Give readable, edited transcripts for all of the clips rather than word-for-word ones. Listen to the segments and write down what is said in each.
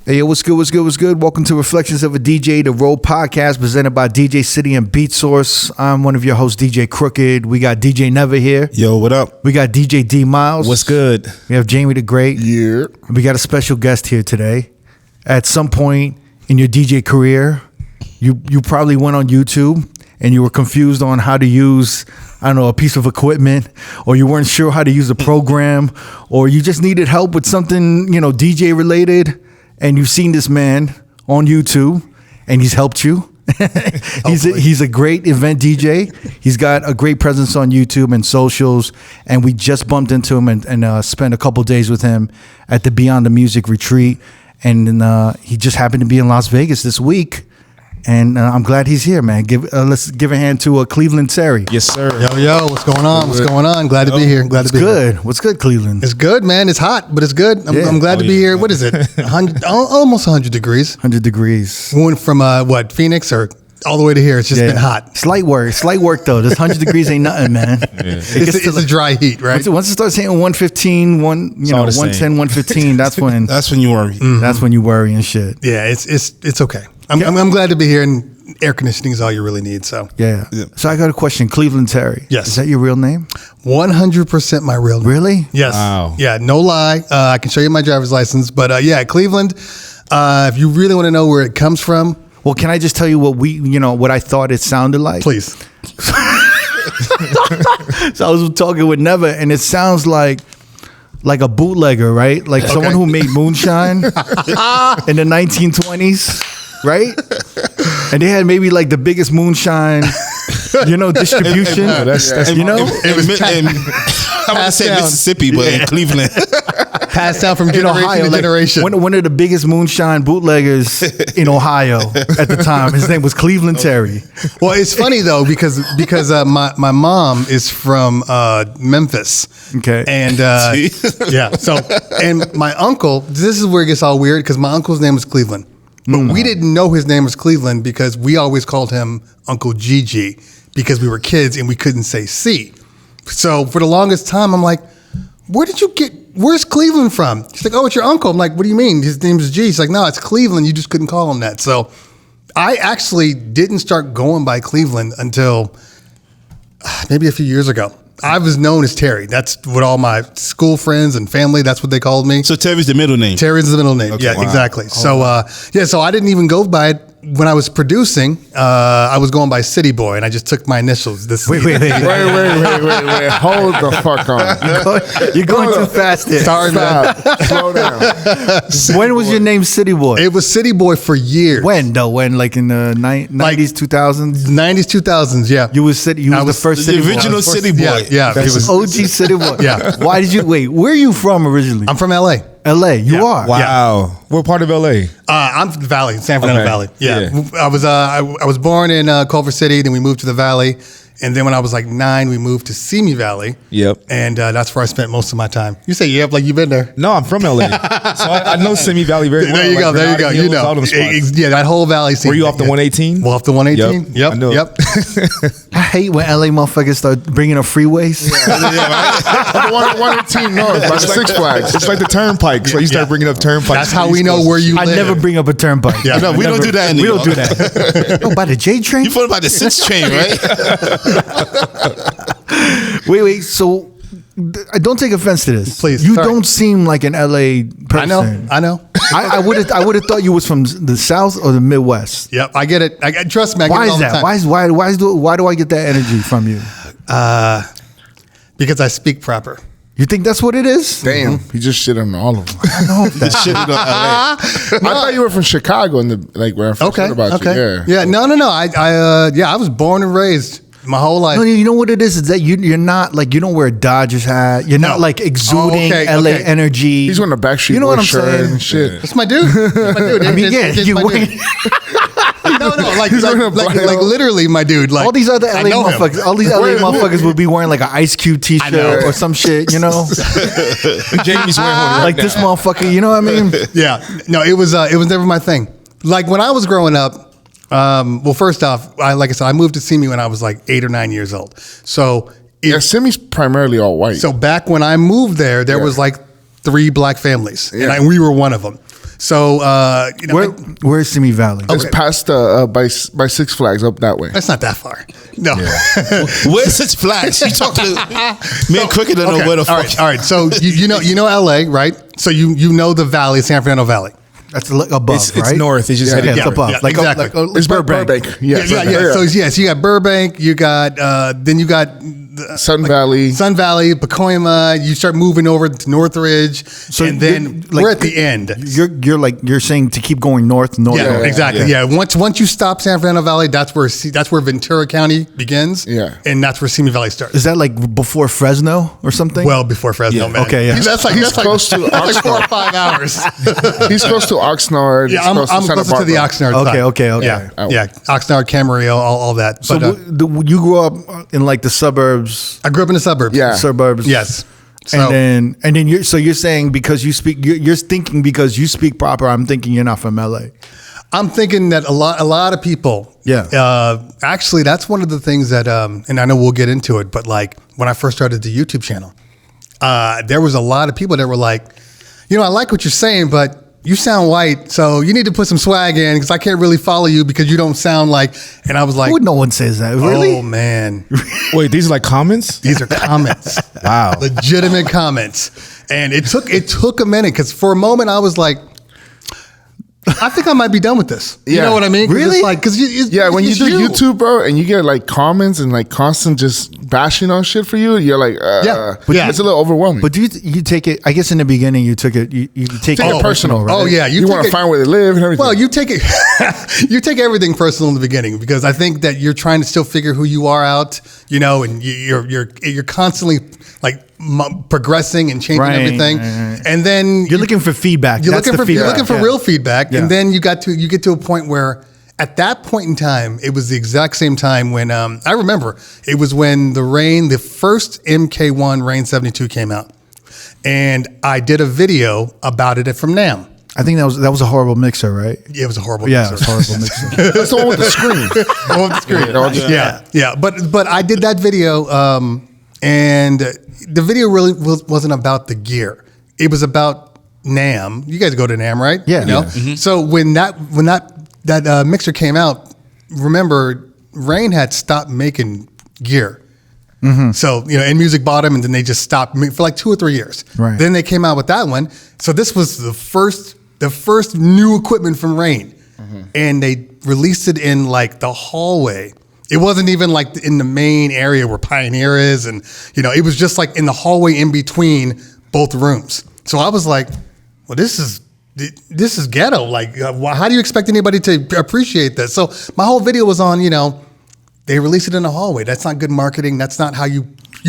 Hey, what's good, what's good, what's good? Welcome to Reflections of a DJ, the R.O.A.D podcast presented by DJ City and Beat Source. I'm one of your hosts, DJ Crooked. We got DJ Never here. Yo, what up? We got DJ D Miles. What's good? We have Jamie the Great. Yeah. We got a special guest here today. At some point in your DJ career, you probably went on YouTube and you were confused on how to use, I don't know, a piece of equipment, or you weren't sure how to use a program, or you just needed help with something, DJ related. And you've seen this man on YouTube, and he's helped you. He's a great event DJ. He's got a great presence on YouTube and socials. And we just bumped into him and spent a couple days with him at the Beyond the Music retreat. And he just happened to be in Las Vegas this week. And I'm glad he's here, man. Let's give a hand to Cleveland Terry. Yes, sir. Yo, what's going on? What's going on? Glad to be here. Glad to be good. here. What's good, Cleveland? It's good, man. It's hot, but it's good. I'm glad to be here. What is it? 100, almost 100 degrees. 100 degrees. We went from Phoenix or all the way to here. It's just been hot. Slight work though. This 100 degrees ain't nothing, man. It's a dry heat, right? Once it starts hitting 115, 110, 115, that's when you worry. Mm-hmm. That's when you worry and shit. Yeah, it's okay. I'm glad to be here, and air conditioning is all you really need. So yeah. So I got a question. Cleveland Terry. Yes. Is that your real name? 100% my real name. Really? Yes. Wow. Yeah. No lie. I can show you my driver's license, but Cleveland. If you really want to know where it comes from. Well, can I just tell you what I thought it sounded like? Please. So I was talking with Never, and it sounds like a bootlegger, right? Like someone who made moonshine in the 1920s, right? And they had maybe like the biggest moonshine, distribution. It was I would say Mississippi, but in Cleveland. Passed down from generation to generation. One of the biggest moonshine bootleggers in Ohio at the time. His name was Cleveland Terry. Well, it's funny though because my mom is from Memphis. Okay. And and my uncle. This is where it gets all weird because my uncle's name was Cleveland, but we didn't know his name was Cleveland because we always called him Uncle Gigi because we were kids and we couldn't say C. So for the longest time, I'm like, where's Cleveland from? She's like, oh, it's your uncle. I'm like, what do you mean? His name is G. She's like, no, it's Cleveland. You just couldn't call him that. So I actually didn't start going by Cleveland until maybe a few years ago. I was known as Terry. That's what all my school friends and family, that's what they called me. So Terry's the middle name? Terry's the middle name. Okay. Yeah, wow. Exactly. Oh. So I didn't even go by it. When I was producing, I was going by City Boy, and I just took my initials. Wait. Hold the fuck on. You're going too fast there. Sorry, man. Slow down. When was your name City Boy? It was City Boy for years. When, though? When, like in the 90s, 2000s? 90s, 2000s, yeah. You was the first City Boy. The original City Boy. Yeah. It was OG City Boy. Yeah. Why did you, where are you from originally? I'm from L.A. LA, you are. Wow. Yeah. What part of LA? I'm from the Valley, San Fernando Valley. Yeah. I was born in Culver City, then we moved to the Valley. And then when I was like 9, we moved to Simi Valley. Yep. And that's where I spent most of my time. You say, yep, like you've been there. No, I'm from LA. So I know Simi Valley very well. There you go. You know. All them spots. Yeah, that whole valley. Were you off the 118? Well, off the 118? Yep. I know. Yep. I hate when LA motherfuckers start bringing up freeways. The 118 north, by the Six Flags. It's like the turnpike. So you start bringing up turnpikes. That's how we know where you live. I never bring up a turnpike. Yeah. No, we don't do that anymore. We don't do that. Oh, by the J train? You thought about the 6 train, right? Wait. So, don't take offense to this. Please. You Sorry. don't seem like an LA person. I know. I would have thought you was from the South or the Midwest. Yep, I get it. Trust me. I Why get it all is the that? time. Why do I get that energy from you? Because I speak proper. You think that's what it is? Damn, he just shit on all of them. I know that. Shit on LA. I thought you were from Chicago, where I first heard about you. Yeah. No. I was born and raised my whole life. No, you know what it is? Is that you're not like, you don't wear a Dodgers hat. You're not like exuding LA energy. He's wearing a Backstreet You know what Boys I'm shirt saying? and shit. That's my dude. I mean, No, like literally my dude. Like all these other LA motherfuckers would be wearing like an Ice Cube t-shirt or some shit, you know? Jamie's wearing one like this motherfucker, you know what I mean? Yeah. No, it was never my thing. Like when I was growing up, well, first off, like I said, I moved to Simi when I was like 8 or 9 years old. So Simi's primarily all white. So back when I moved there was like 3 black families, and we were one of them. So, where's Simi Valley? It's past by Six Flags up that way. that's not that far. No. Where's Six Flags? You talk to me and Cricket don't know where the fuck. All right. So you know LA, right? So you know the valley, San Fernando Valley. That's above, It's right? north. It's just headed It's north. above. Yeah, like exactly. It's Burbank. Yeah. So you got Burbank, you got then you got Sun Valley. Sun Valley, Pacoima. You start moving over to Northridge, and then we're at the end. You're saying to keep going north. Yeah, exactly. Yeah. Once you stop San Fernando Valley, that's where Ventura County begins. Yeah. And that's where Simi Valley starts. Is that like before Fresno or something? Well before Fresno, man. Okay, yeah. He's close to that's like 4 or 5 hours. He's close to Oxnard. Yeah, I'm closer to the Oxnard side. Okay. Yeah, Oxnard, Camarillo, all that. So But you grew up in like the suburbs. I grew up in the suburbs. Yeah. Suburbs. Yes. So, and then you're saying because you speak, you're thinking because you speak proper. I'm thinking you're not from LA. I'm thinking that a lot of people. Yeah. Actually, that's one of the things that, and I know we'll get into it, but like when I first started the YouTube channel, there was a lot of people that were like, I like what you're saying, but you sound white, so you need to put some swag in because I can't really follow you because you don't sound like. And I was like, No one says that. Really? Oh man. Wait, these are like comments? These are comments. Wow. Legitimate comments. And it took a minute because for a moment I was like, I think I might be done with this. You Yeah. know what I mean? Really? When you do YouTube, bro, and you get like comments and like constant just bashing on shit for you, you're like, it's a little overwhelming. But do you take it? I guess in the beginning you took it. You take it personal, right? Oh yeah, you want to find where they live and everything. Well, you take it. You take everything personal in the beginning because I think that you're trying to still figure who you are out, and you're constantly like progressing and changing everything, and then you're looking for feedback. You're looking for real feedback, Yeah. and then you get to a point where at that point in time, it was the exact same time when I remember it was when the first MK1 Rain 72 came out, and I did a video about it from NAMM. I think that was a horrible mixer, right? Yeah, it was a horrible Yeah, mixer. it was a horrible mixer. That's the one with the screen. The one with the screen. Yeah. But I did that video, and the video really wasn't about the gear. It was about NAMM. You guys go to NAMM, right? Yeah. Mm-hmm. So when that mixer came out, remember Rain had stopped making gear. Mm-hmm. So and Music bought them, and then they just stopped for like 2 or 3 years. Right. Then they came out with that one. So this was the first new equipment from Rain, and they released it in like the hallway. It wasn't even like in the main area where Pioneer is, and it was just like in the hallway in between both rooms. So I was like, well, this is ghetto. Like, how do you expect anybody to appreciate this? So my whole video was on, they released it in the hallway. That's not good marketing. That's not how you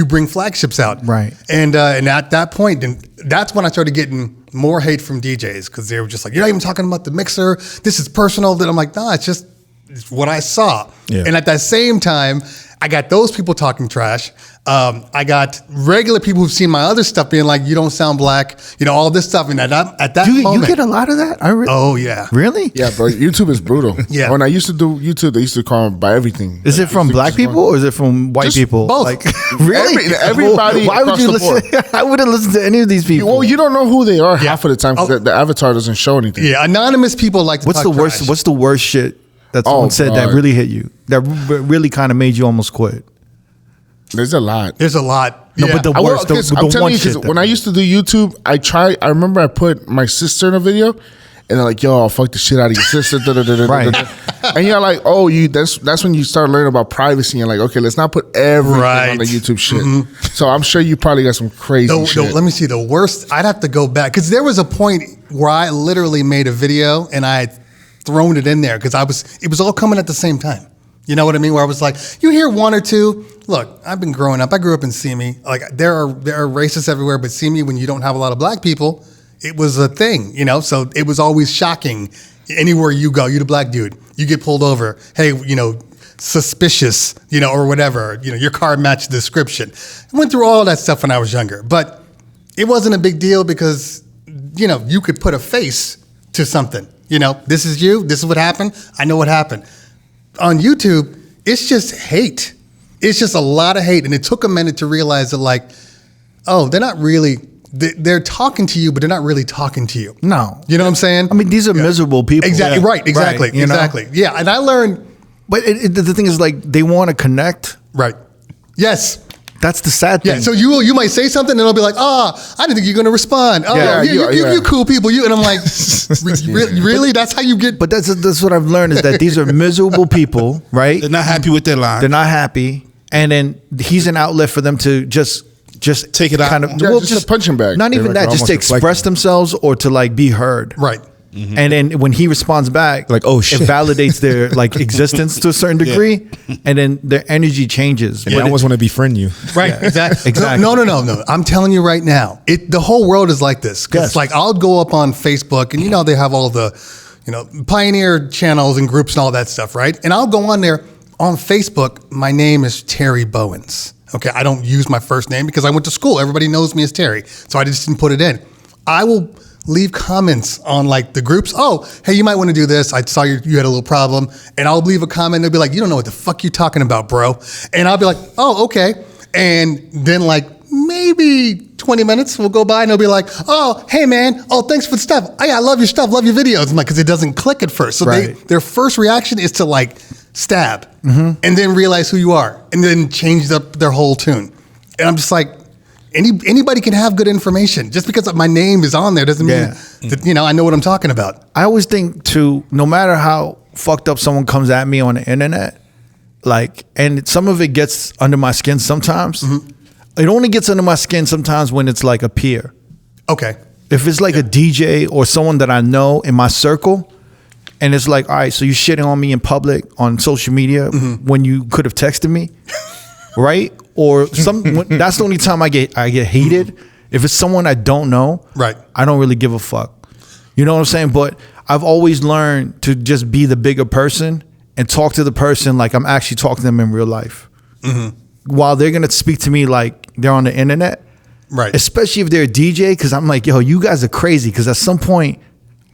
bring flagships out. Right. And at that point, and that's when I started getting more hate from DJs because they were just like, you're not even talking about the mixer. This is personal. Then I'm like, no, it's what I saw. Yeah. And at that same time, I got those people talking trash. I got regular people who've seen my other stuff being like, you don't sound black, all this stuff. And at that moment. You get a lot of that? Oh, yeah. Really? Yeah, bro. YouTube is brutal. Yeah. When I used to do YouTube, they used to call me by everything. Is it from black people or is it from white Just people? both. Like, really? Everybody Why would across you the board. listen? I wouldn't listen to any of these people. Well, you don't know who they are half of the time because the avatar doesn't show anything. Yeah, anonymous people like to What's talk the worst? trash. What's the worst shit that someone said that God. really hit you? That really kind of made you almost quit? There's a lot. There's a lot. No, Yeah. but the I will- worst, the 'cause I'm one telling you, shit. 'cause when I used to do YouTube, I remember I put my sister in a video, and they're like, "Yo, I'll fuck the shit out of your sister." Right. And you're like, "Oh, that's when you start learning about privacy." And like, okay, let's not put everything on the YouTube shit. So I'm sure you probably got some crazy shit. Let me see. The worst, I'd have to go back because there was a point where I literally made a video and I had thrown it in there because it was all coming at the same time. You know what I mean? Where I was like, you hear one or two. Look, I've been growing up. I grew up in Simi. Like there are racists everywhere, but Simi, when you don't have a lot of black people, it was a thing. So it was always shocking. Anywhere you go, you're the black dude. You get pulled over. Hey, suspicious. Or whatever. Your car matched the description. I went through all that stuff when I was younger, but it wasn't a big deal because you could put a face to something. This is you. This is what happened. I know what happened. On YouTube, it's just hate. It's just a lot of hate. And it took a minute to realize that, like, oh, they're not really they're talking to you, but they're not really talking to you. No. You know what I'm saying? I mean, these are miserable people. Exactly. Yeah. Right. Exactly. Right, you know? Exactly. Yeah. And I learned. But the thing is, like, they want to connect. Right. Yes. That's the sad thing. Yeah. So you might say something and they'll be like, I didn't think you're going to respond. Oh, Yeah, you cool people. And I'm like, really? That's how you get. But that's what I've learned is that these are miserable people, right? They're not happy with their line. They're not happy. And then he's an outlet for them to just take it out. kind of, Yeah, just a punching bag. Not even They're that, just to express themselves or to like be heard. Right. Mm-hmm. And then when he responds back, Like, oh, shit. it validates their like existence to a certain degree, and then their energy changes. Yeah, I almost want to befriend you. Right. Exactly. Exactly. No. I'm telling you right now, the whole world is like this. 'Cause Yes. it's like I'll go up on Facebook and they have all the, pioneer channels and groups and all that stuff, right? And I'll go on there on Facebook. My name is Terry Bowens. Okay. I don't use my first name because I went to school. Everybody knows me as Terry. So I just didn't put it in. I will leave comments on like the groups. Oh, hey, you might want to do this. I saw you had a little problem. And I'll leave a comment. They'll be like, you don't know what the fuck you're talking about, bro. And I'll be like, oh, okay. And then like maybe 20 minutes will go by and they'll be like, oh, hey man. Oh, thanks for the stuff. I love your stuff. Love your videos. I'm like, cause it doesn't click at first. So Right. their first reaction is to like stab and then realize who you are and then change up their whole tune. And I'm just like, anybody can have good information. Just because my name is on there doesn't mean that, I know what I'm talking about. I always think too, no matter how fucked up someone comes at me on the internet, like, and some of it gets under my skin sometimes. It only gets under my skin sometimes when it's like a peer. Okay. If it's like a DJ or someone that I know in my circle, and it's like, all right, so you're shitting on me in public on social media when you could have texted me, right? Or that's the only time I get heated. If it's someone I don't know, right, I don't really give a fuck. You know what I'm saying? But I've always learned to just be the bigger person and talk to the person like I'm actually talking to them in real life. While they're gonna speak to me like they're on the internet, right? Especially if they're a DJ, because I'm like, yo, you guys are crazy. Because at some point,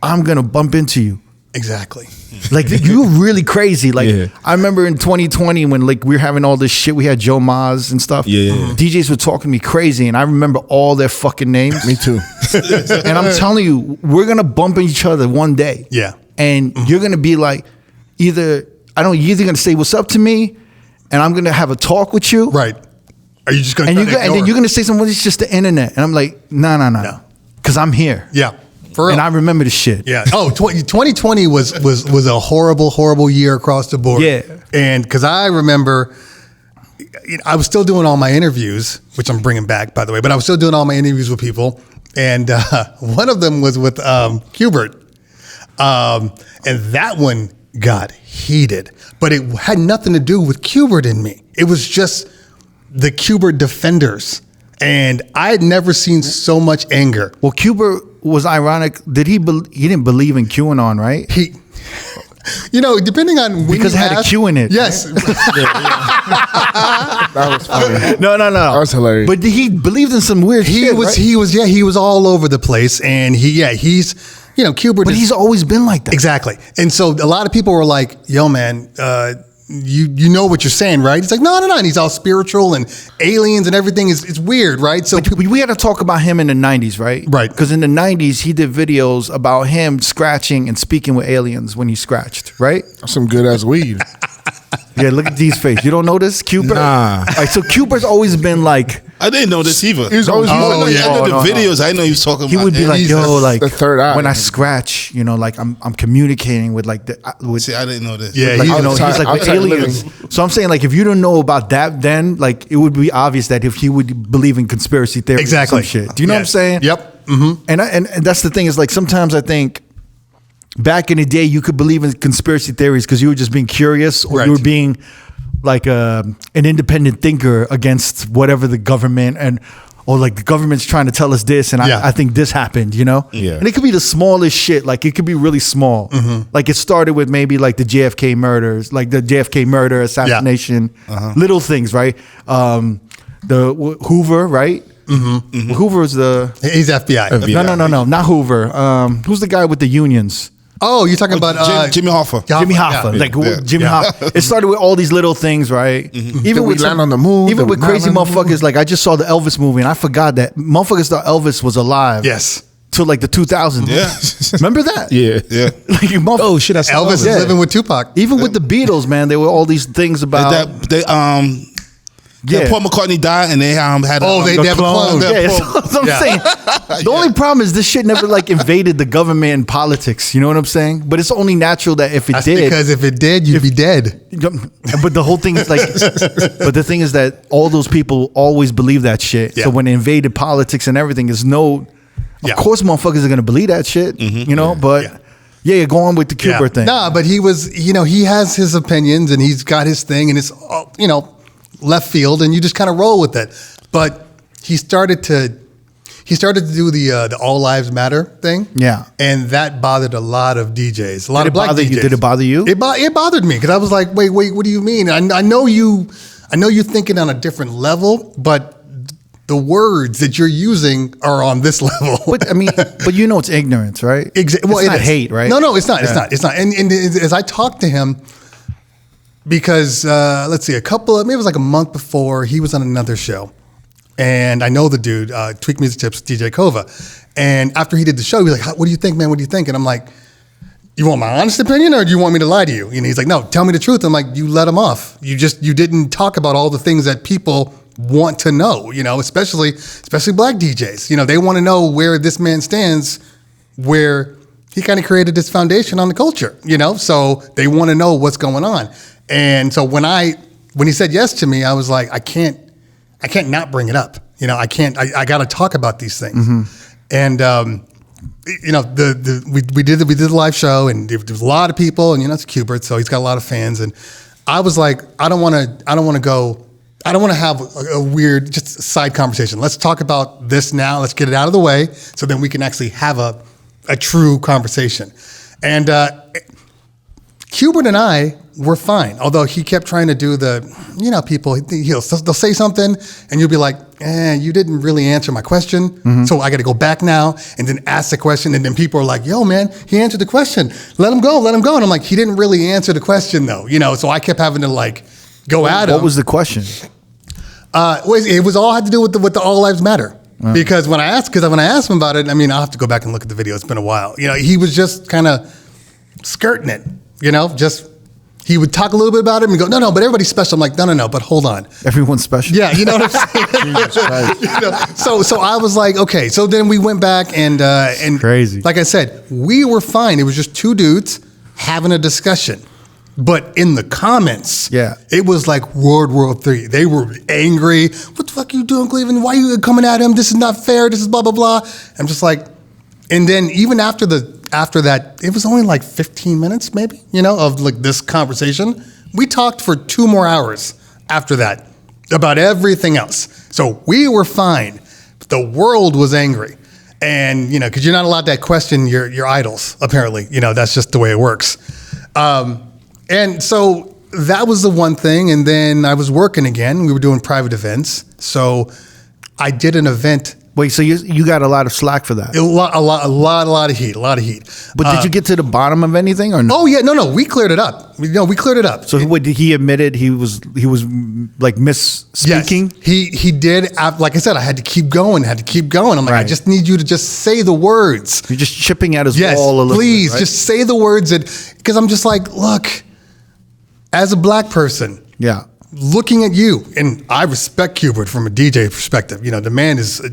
I'm gonna bump into you. Exactly. Like you're really crazy. Like I remember in 2020 when like we were having all this shit. We had Joe Maz and stuff. DJs were talking to me crazy, and I remember all their fucking names. Me too. And I'm telling you, we're gonna bump into each other one day. Yeah. And you're gonna be like, you're either gonna say what's up to me, and I'm gonna have a talk with you. Right. Are you just gonna? And then you're gonna say something. It's just the internet, and I'm like, no, because I'm here. Yeah. For real. And I remember the shit. Yeah. Oh, 2020 was a horrible year across the board. Yeah. And because I remember, I was still doing all my interviews, which I'm bringing back, by the way, but I was still doing all my interviews with people. And one of them was with Qbert. And that one got heated. But it had nothing to do with Qbert and me. It was just the Qbert defenders. And I had never seen so much anger. Well, Qbert was ironic. He didn't believe in QAnon, right? He, depending on when because it had a Q in it. Yes. That was funny. No. That was hilarious. But he believed in some weird shit. He was all over the place, and he's Qbert. But he's always been like that. Exactly. And so a lot of people were like, "Yo, man, you know what you're saying, right?" He's like, no. And he's all spiritual and aliens and everything is weird, right? So we had to talk about him in the 90s, right? Right. Because in the 90s, he did videos about him scratching and speaking with aliens when he scratched, right? Some good ass weed. Yeah, look at D's face. You don't know this? Qbert? Nah. All right, so Qbert's always been like, I didn't know this either. He was always I know the videos. I know he was talking he about. would be like, yo, like the third eye. when I scratch, like I'm communicating with like See, I didn't know this. Yeah, like, he's he's like with outside aliens. living. So I'm saying, like, if you don't know about that, then like it would be obvious that if he would believe in conspiracy theories, exactly. or some shit. Do you know what I'm saying? Yep. Mm-hmm. And that's the thing is like sometimes I think back in the day you could believe in conspiracy theories because you were just being curious or Right. you were being like an independent thinker against whatever the government or like the government's trying to tell us this and I think this happened, Yeah. And it could be the smallest shit. Like it could be really small. Like it started with maybe like the JFK murders, like the JFK murder, assassination, little things, right? The Hoover, right? Hoover's He's FBI. FBI. No, not Hoover. Who's the guy with the unions? Oh, you're talking about Jimmy Hoffa. Jimmy Hoffa, Jimmy Hoffa. It started with all these little things, right? Even with land on the moon. even with crazy motherfuckers. Like I just saw the Elvis movie, and I forgot that motherfuckers thought Elvis was alive. Yes. Till like the 2000s. Yeah. Remember that? Yeah. Like Oh shit! That's Elvis is living with Tupac. Even with the Beatles, man, there were all these things about. Paul McCartney died, and they had they have a clone. Yeah, that's what I'm saying. The only problem is this shit never like invaded the government and politics. You know what I'm saying? But it's only natural that if it That's did, because if it did, you'd be dead. But the whole thing is like, but the thing is that all those people always believe that shit. Yeah. So when it invaded politics and everything, of course, motherfuckers are gonna believe that shit. You know, but. Yeah, go on with the Cuba thing. Nah, but he was, he has his opinions and he's got his thing and it's, left field and you just kind of roll with it. But he started to do the All Lives Matter thing. Yeah. And that bothered a lot of DJs, a lot of black DJs. Did it bother you? It bothered me because I was like, wait, what do you mean? I know you're thinking on a different level, but the words that you're using are on this level. But it's ignorance, right? Well, it's not hate, right? No, it's not. Yeah. It's not. And as I talked to him, because let's see, maybe it was like a month before, he was on another show, and I know the dude, Tweak Music Tips, DJ Kova, and after he did the show, he was like, "What do you think, man? What do you think?" And I'm like, "You want my honest opinion, or do you want me to lie to you?" And he's like, "No, tell me the truth." I'm like, "You let him off. You didn't talk about all the things that people want to know, especially black DJs. They want to know where this man stands, where he kind of created this foundation on the culture, so they want to know what's going on." And so when he said yes to me, I was like, I can't not bring it up. I got to talk about these things. And we did the live show, and there was a lot of people, and it's Kubert, so he's got a lot of fans. And I was like, I don't want to have a weird just side conversation. Let's talk about this now. Let's get it out of the way, so then we can actually have a true conversation. And Kubert and I were fine, although he kept trying to do people, they'll say something and you'll be like, you didn't really answer my question. So I got to go back now and then ask the question. And then people are like, yo, man, he answered the question. Let him go. And I'm like, he didn't really answer the question though, so I kept having to go at him. What was the question? It was all had to do with the All Lives Matter. Because when I asked him about it, I'll have to go back and look at the video. It's been a while. He was just kind of skirting it, he would talk a little bit about it and go, no, but everybody's special. I'm like, no, but hold on. Everyone's special? Yeah, you know what I'm saying? So I was like, okay. So then we went back and crazy. Like I said, we were fine. It was just two dudes having a discussion. But in the comments, it was like World War III. They were angry. What the fuck are you doing, Cleveland? Why are you coming at him? This is not fair. This is blah, blah, blah. I'm just like, and then even after that, it was only like 15 minutes maybe, of this conversation. We talked for 2 more hours after that about everything else. So we were fine. But the world was angry. And, because you're not allowed to question your idols, apparently. That's just the way it works. And so that was the one thing. And then I was working again. We were doing private events. So I did an event. Wait, so you got a lot of slack for that? A lot of heat. But did you get to the bottom of anything or no? Oh yeah, no, we cleared it up. We cleared it up. So he admitted he was like misspeaking? Yes, he did. Like I said, I had to keep going. I'm like, I just need you to just say the words. You're just chipping at his wall a little please, bit, right? just say the words. Because I'm just like, look, as a black person, looking at you, and I respect Kubert from a DJ perspective. The man is a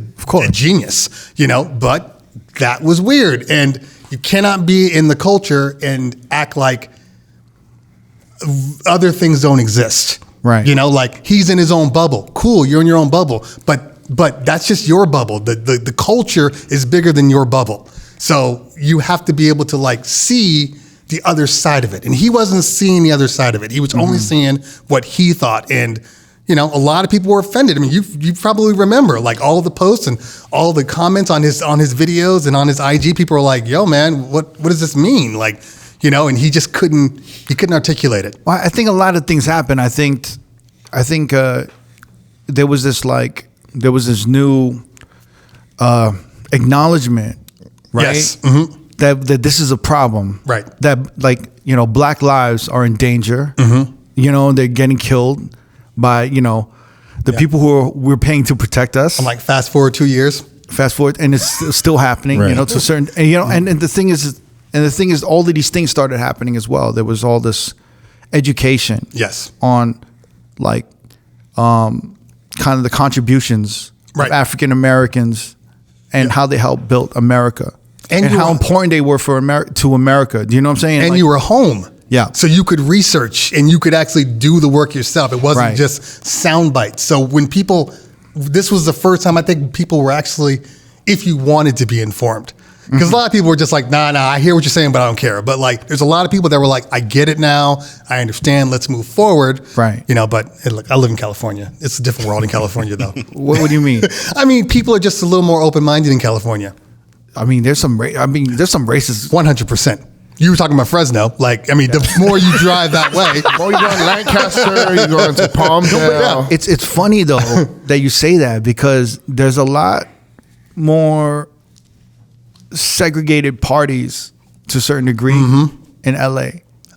genius, but that was weird. And you cannot be in the culture and act like other things don't exist. Right. Like he's in his own bubble. Cool, you're in your own bubble. But that's just your bubble. The culture is bigger than your bubble. So you have to be able to see the other side of it. And he wasn't seeing the other side of it. He was only seeing what he thought. And, a lot of people were offended. You probably remember all the posts and all the comments on his videos and on his IG. People were like, yo, man, what does this mean? And he just couldn't articulate it. Well, I think a lot of things happen. I think there was this new acknowledgement, right? Yes. Mm-hmm. that this is a problem. Right. That like, you know, black lives are in danger. You know, they're getting killed by, you know, the people who we're paying to protect us. I'm like, fast forward 2 years. Fast forward, and it's still happening. Right. You know, to a certain, and, you know, and the thing is, all of these things started happening as well. There was all this education, Yes. on like, kind of the contributions Right. of African Americans and how they helped build America, And and you how were- important they were for to America. Do you know what I'm saying? And Like, you were home. Yeah. So you could research and you could actually do the work yourself. It wasn't Right. just sound bites. So when this was the first time I think people were actually, if you wanted to be informed. Because a lot of people were just like, nah, I hear what you're saying, but I don't care. But like, there's a lot of people that were like, I get it now. I understand. Let's move forward. Right. You know, but look, I live in California. It's a different world in California, though. what do you mean? I mean, people are just a little more open-minded in California. I mean, there's some races. 100%. You were talking about Fresno. Like, I mean, the more you drive that way, Oh, you go to Lancaster, you go into Palmdale. It's funny though that you say that, because there's a lot more segregated parties to a certain degree in LA.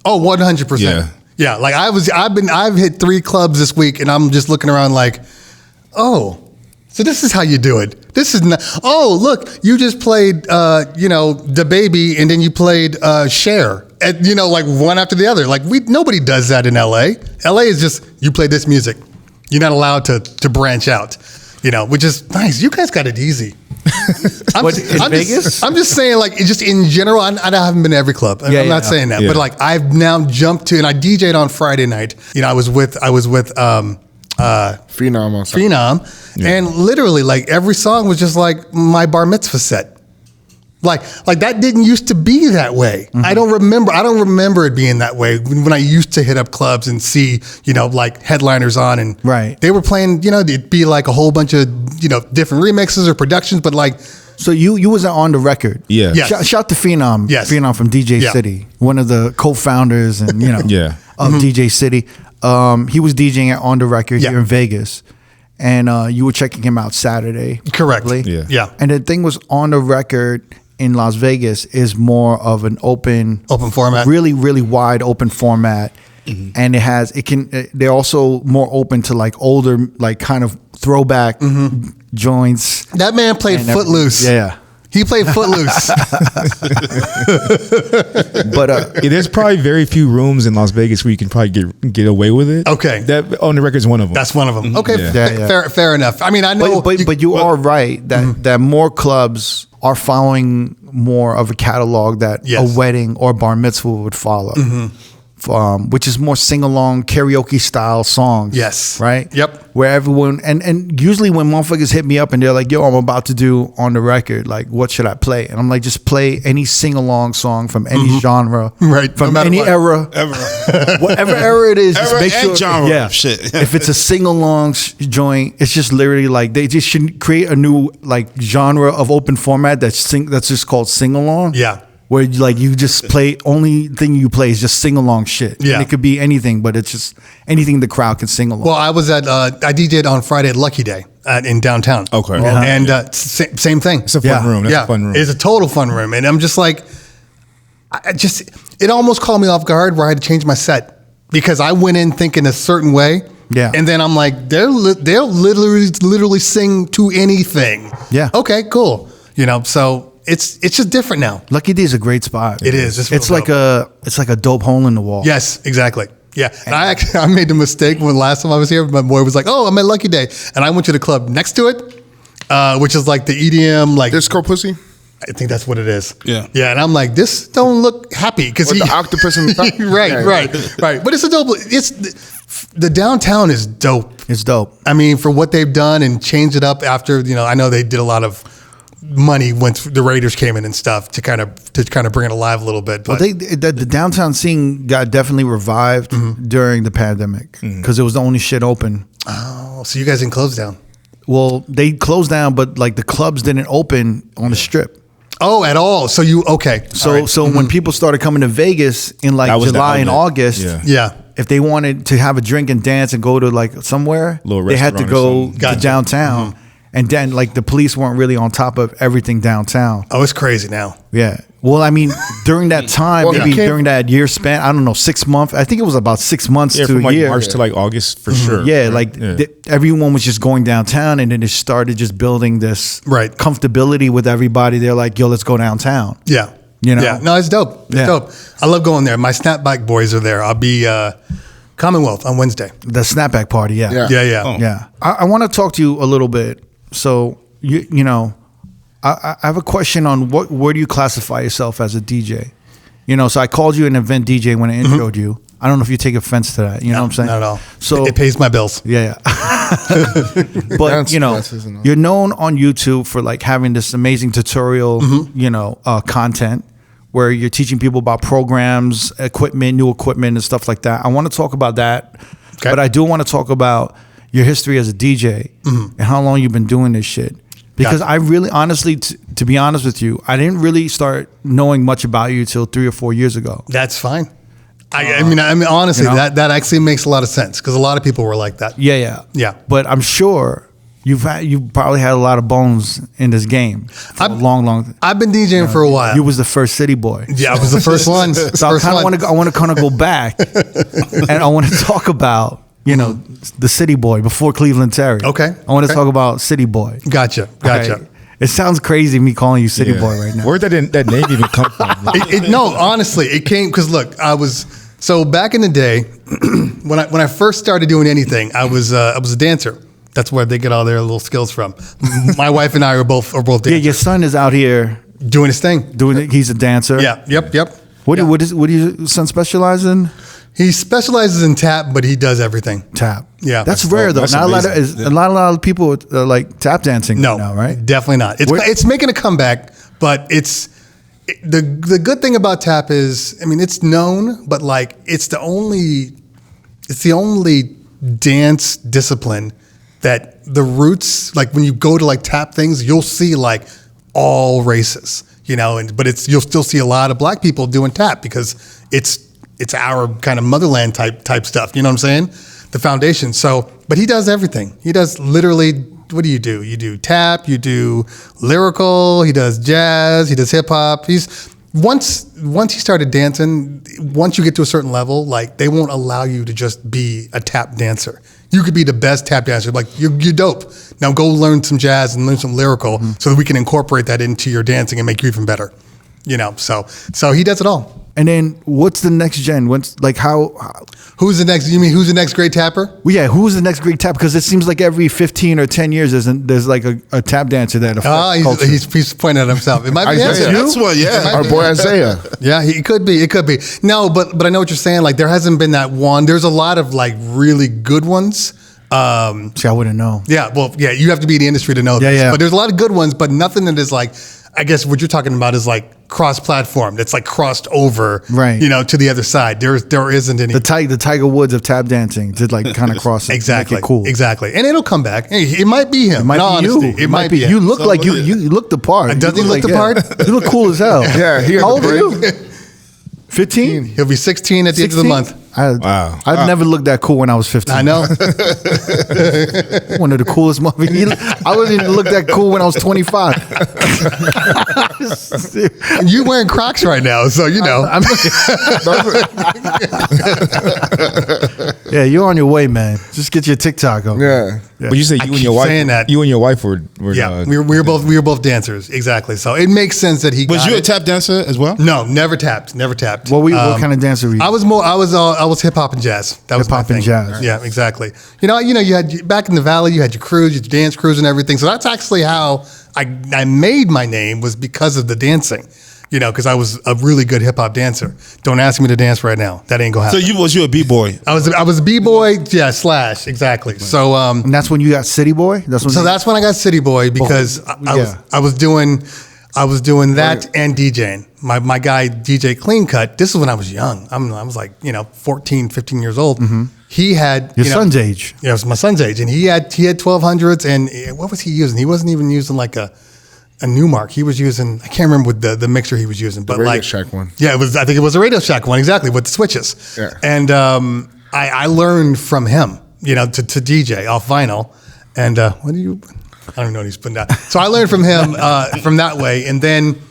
oh, 100%. Yeah. Yeah. Like I've hit 3 clubs this week and I'm just looking around like, oh, so this is how you do it. This is not, oh, look, you just played, you know, Da Baby and then you played Cher. And, you know, like one after the other. Like nobody does that in LA. LA is just, you play this music. You're not allowed to branch out, you know, which is nice. You guys got it easy. In Vegas? I'm just saying, like, just in general, I haven't been to every club. I'm not saying that, Yeah. but like, I've now jumped to, and I DJ'd on Friday night. You know, I was with Phenom on something. Phenom, and literally, like, every song was just like my bar mitzvah set. Like that didn't used to be that way. I don't remember it being that way when I used to hit up clubs and see, you know, like headliners on, and Right. they were playing, you know, it'd be like a whole bunch of, you know, different remixes or productions, but like, So you wasn't on the record. Yeah. Yes. Shout to Phenom. Yes. Phenom from DJ Yeah. City, one of the co-founders and, you know, Yeah. of DJ City. He was DJing at On the Record Yeah. here in Vegas, and you were checking him out Saturday. correct. probably. Yeah. And the thing was, On the Record in Las Vegas is more of an open format. really, really wide open format. And they're also more open to like older, like kind of throwback joints. That man played And Footloose. Yeah. He played Footloose. But There's probably very few rooms in Las Vegas where you can probably get away with it. Okay. That On the Record is one of them. That's one of them. Okay, Yeah. Fair enough. I mean, I know, but you are right that more clubs are following more of a catalog that Yes. a wedding or bar mitzvah would follow, which is more sing along karaoke style songs. Yes. right. Yep. Where everyone and usually when motherfuckers hit me up and they're like, "Yo, I'm about to do On the Record. Like, what should I play?" And I'm like, "Just play any sing along song from any genre, Right, From no matter any what. era, whatever era it is. Just Era make and sure, genre, yeah. shit. If it's a sing along joint, it's just literally like they just should create a new like genre of open format that's just called sing along. Yeah. Where you just play, only thing you play is just sing along shit. Yeah. And it could be anything, but it's just anything the crowd can sing along. well, I was at, I DJ'd on Friday at Lucky Day in downtown. Okay. And same thing. It's a fun room. That's a fun room. It's a total fun room. And I'm just like, it almost caught me off guard where I had to change my set because I went in thinking a certain way. Yeah. And then I'm like, they'll literally sing to anything. Yeah. Okay, cool. You know, so it's just different now. Lucky D is a great spot. It is. It's like a dope hole in the wall. Yes, exactly. Yeah, and I made the mistake when last time I was here. My boy was like, "Oh, I'm at Lucky Day," and I went to the club next to it, which is like the EDM, like Disco Pussy? I think that's what it is. Yeah. yeah, and I'm like, this don't look happy because With the octopus in the top? right, Yeah, right. But it's a dope. It's the downtown is dope. It's dope. I mean, for what they've done and changed it up after, you know, I know they did a lot of money once the Raiders came in and stuff to kind of bring it alive a little bit. But Well, the downtown scene got definitely revived during the pandemic because it was the only shit open. oh, so you guys didn't close down? Well, they closed down, but like the clubs didn't open on the strip. Oh, at all? So you okay? So All right. so when people started coming to Vegas in like That was the July and outlet. August, Yeah. yeah. if they wanted to have a drink and dance and go to like somewhere, Little they had to restaurant or go something. to Gotcha. downtown. And then like the police weren't really on top of everything downtown. Oh, it's crazy now. Yeah. Well, I mean, during that time, maybe during that year span, I don't know, 6 months. I think it was about 6 months to from a like year. March to like August for sure. Yeah, right? like everyone was just going downtown, and then it started just building this Right. comfortability with everybody. They're like, yo, let's go downtown. Yeah. You know? Yeah. No, it's dope. It's dope. I love going there. My Snapback boys are there. I'll be Commonwealth on Wednesday. The snapback party, yeah. Yeah. I want to talk to you a little bit. So, you know, I have a question on where do you classify yourself as a DJ? You know, so I called you an event DJ when I introed you. I don't know if you take offense to that. You know what I'm saying? Not at all. So it pays my bills. Yeah. But, you know, you're known on YouTube for like having this amazing tutorial, you know, content where you're teaching people about programs, equipment, new equipment and stuff like that. I want to talk about that. Okay. But I do want to talk about your history as a DJ and how long you've been doing this shit. Because I really, honestly, to be honest with you, I didn't really start knowing much about you till 3 or 4 years ago. That's fine. I mean, honestly, you know? that actually makes a lot of sense because a lot of people were like that. Yeah. But I'm sure you probably had a lot of bones in this game for a long. I've been DJing for a while. You was the first city boy. Yeah, I was the first one. So I want to kind of go back, and I want to talk about, you know, the city boy before Cleveland Terry. Okay. I want to talk about city boy. Gotcha. Okay. It sounds crazy me calling you city boy right now. Where did that name even come from? No, honestly, it came because look, so back in the day when I first started doing anything, I was a dancer. That's where they get all their little skills from. My wife and I are both dancers. Yeah, your son is out here doing his thing. He's a dancer. Yeah. Yep. What do your son specialize in? He specializes in tap, but he does everything. Tap. Yeah. That's rare though. Not a lot of people are like tap dancing right now, right? Definitely not. It's making a comeback, but the good thing about tap is, I mean, it's known, but like it's the only dance discipline that the roots, like when you go to like tap things, you'll see like all races, you know, but you'll still see a lot of black people doing tap because it's our kind of motherland type stuff. You know what I'm saying? The foundation. So, but he does everything. He does literally, what do? You do tap, you do lyrical, he does jazz, he does hip hop. Once he started dancing, once you get to a certain level, like they won't allow you to just be a tap dancer. You could be the best tap dancer. Like you're dope. Now go learn some jazz and learn some lyrical so that we can incorporate that into your dancing and make you even better. You know, so he does it all. And then what's the next gen? What's like who's the next? You mean who's the next great tapper? Well, yeah, who's the next great tap? Because it seems like every 15 or 10 years there's like a tap dancer that affects he's pointing at himself. It might be Isaiah. That's what, yeah. Our boy Isaiah. Yeah, it could be. No, but I know what you're saying. Like there hasn't been that one. There's a lot of like really good ones. See, I wouldn't know. Yeah, well, yeah, you have to be in the industry to know this. Yeah. But there's a lot of good ones, but nothing that is like, I guess what you're talking about is like cross-platform. That's like crossed over, right? You know, to the other side. There isn't any. The Tiger Woods of tap dancing to like kind of cross it. Exactly. Make it cool. Exactly. And it'll come back. It might be him. It might be honesty. you. It might be. You look like you look the part. Does he look the part? You look cool as hell. Yeah. How old are you? 15? He'll be 16 at the end of the month. Wow. I never looked that cool when I was 15. I know. One of the coolest motherfuckers. I wasn't even look that cool when I was 25. You wearing Crocs right now, so you know. Yeah, you're on your way, man. Just get your TikTok up. Yeah. But you said you and your wife. You and your wife were yeah, we were both dancers, exactly. So it makes sense that he. Was you a tap dancer as well? No, never tapped. What kind of dancer were you? I was hip hop and jazz. That was hip hop and jazz. Yeah, exactly. You know, you had back in the Valley, you had your crews, your dance crews, and everything. So that's actually how I made my name, was because of the dancing. You know, because I was a really good hip hop dancer. Don't ask me to dance right now. That ain't gonna happen. So was you a b-boy? I was a b-boy. Yeah, slash exactly. Right. So and that's when you got City Boy. That's when I got City Boy because I was doing that and DJing. My guy DJ Clean Cut. This is when I was young. I was like 14, 15 years old. Mm-hmm. He had your son's age. Yeah, it was my son's age, and he had 1200s. And what was he using? He wasn't even using like a Newmark. He was using, I can't remember what the mixer he was using, but Radio Shack one. Yeah, I think it was a Radio Shack one, exactly, with the switches. Yeah. And I learned from him, to DJ off vinyl. And I don't know what he's putting down. So I learned from him from that way. And then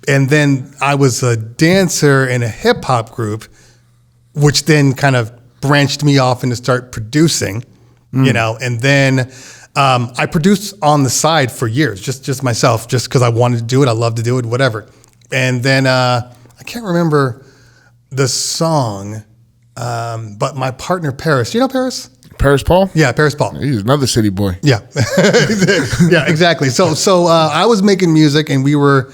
And then I was a dancer in a hip hop group, which then kind of branched me off into start producing, you know, and then I produced on the side for years, just myself, just because I wanted to do it. I love to do it, whatever. And then I can't remember the song, but my partner, Paris, you know Paris? Paris Paul? Yeah, Paris Paul. He's another city boy. Yeah, yeah, exactly. So I was making music, and we were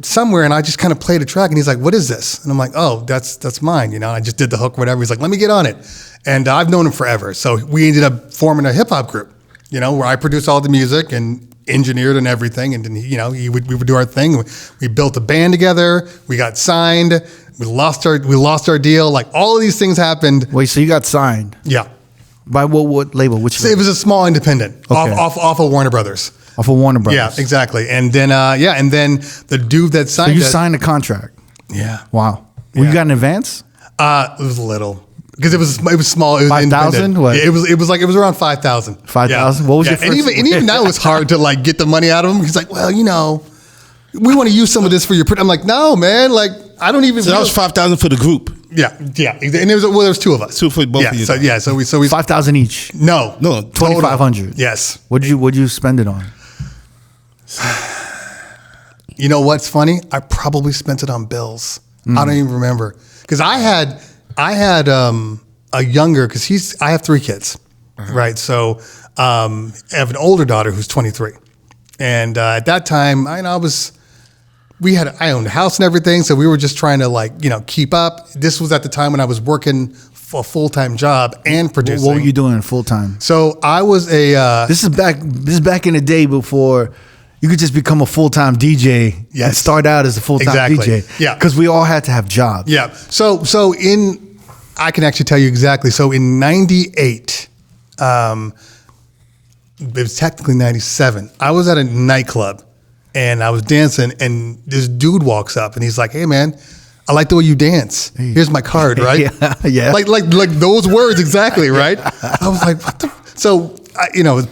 somewhere, and I just kind of played a track, and he's like, "What is this?" And I'm like, "Oh, that's mine." You know, I just did the hook, whatever. He's like, "Let me get on it," and I've known him forever. So we ended up forming a hip hop group. You know, where I produced all the music and engineered and everything, and then we would do our thing. We built a band together. We got signed. We lost our deal. Like all of these things happened. Wait, so you got signed? Yeah. By what label? Which So label? it was a small independent off of Warner Brothers. Off of Warner Brothers. Yeah, exactly. And then and then the dude that So signed you us- signed a contract. Yeah. Wow. Well, you got an advance? It was little. Because it was small. It was 5,000? independent. What? Yeah, it was around 5,000. 5,000? What was your and first- even now it's hard to like get the money out of him. He's like, well, you know, we want to use some of this for your. I'm like, no, man. Like, I don't even. So that was 5,000 for the group. Yeah. And there was two of us. Two for both of you. So we 5,000 each. no 2,500. Yes. What'd you spend it on? You know what's funny? I probably spent it on bills. I don't even remember because I had a younger because I have 3 kids, right? So I have an older daughter who's 23, and at that time I owned a house and everything, so we were just trying to keep up. This was at the time when I was working a full-time job and producing. What were you doing full time? So I was a This is back in the day before you could just become a full-time DJ and Yes. start out as a full-time Exactly. DJ. Yeah. Because we all had to have jobs. Yeah. So I can actually tell you exactly. So in 98, it was technically 97. I was at a nightclub and I was dancing and this dude walks up and he's like, "Hey man, I like the way you dance. Here's my card," right? Yeah. Like those words exactly, right? I was like, "What the?" So,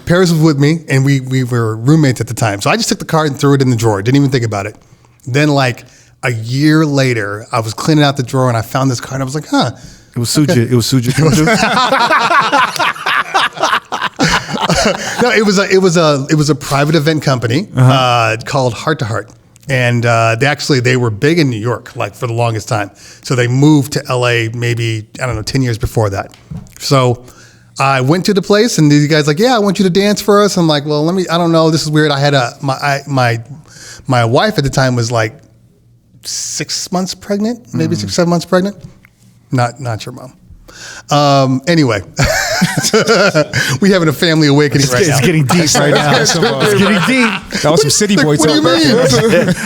Paris was with me and we were roommates at the time. So I just took the card and threw it in the drawer. Didn't even think about it. Then like a year later, I was cleaning out the drawer and I found this card. I was like, "Huh." It was Suja. Okay. It was Suja. No, it was a private event company called Heart to Heart, and they were big in New York like for the longest time. So they moved to LA maybe 10 years before that. So I went to the place and these guys like, "Yeah, I want you to dance for us." I'm like, "Well, I don't know. This is weird." I had my wife at the time was like 6 months pregnant, maybe 6-7 months pregnant. Not your mom. Anyway, we having a family awakening right now. It's getting deep right now. It's getting deep. That was some city boy What do you talk. mean?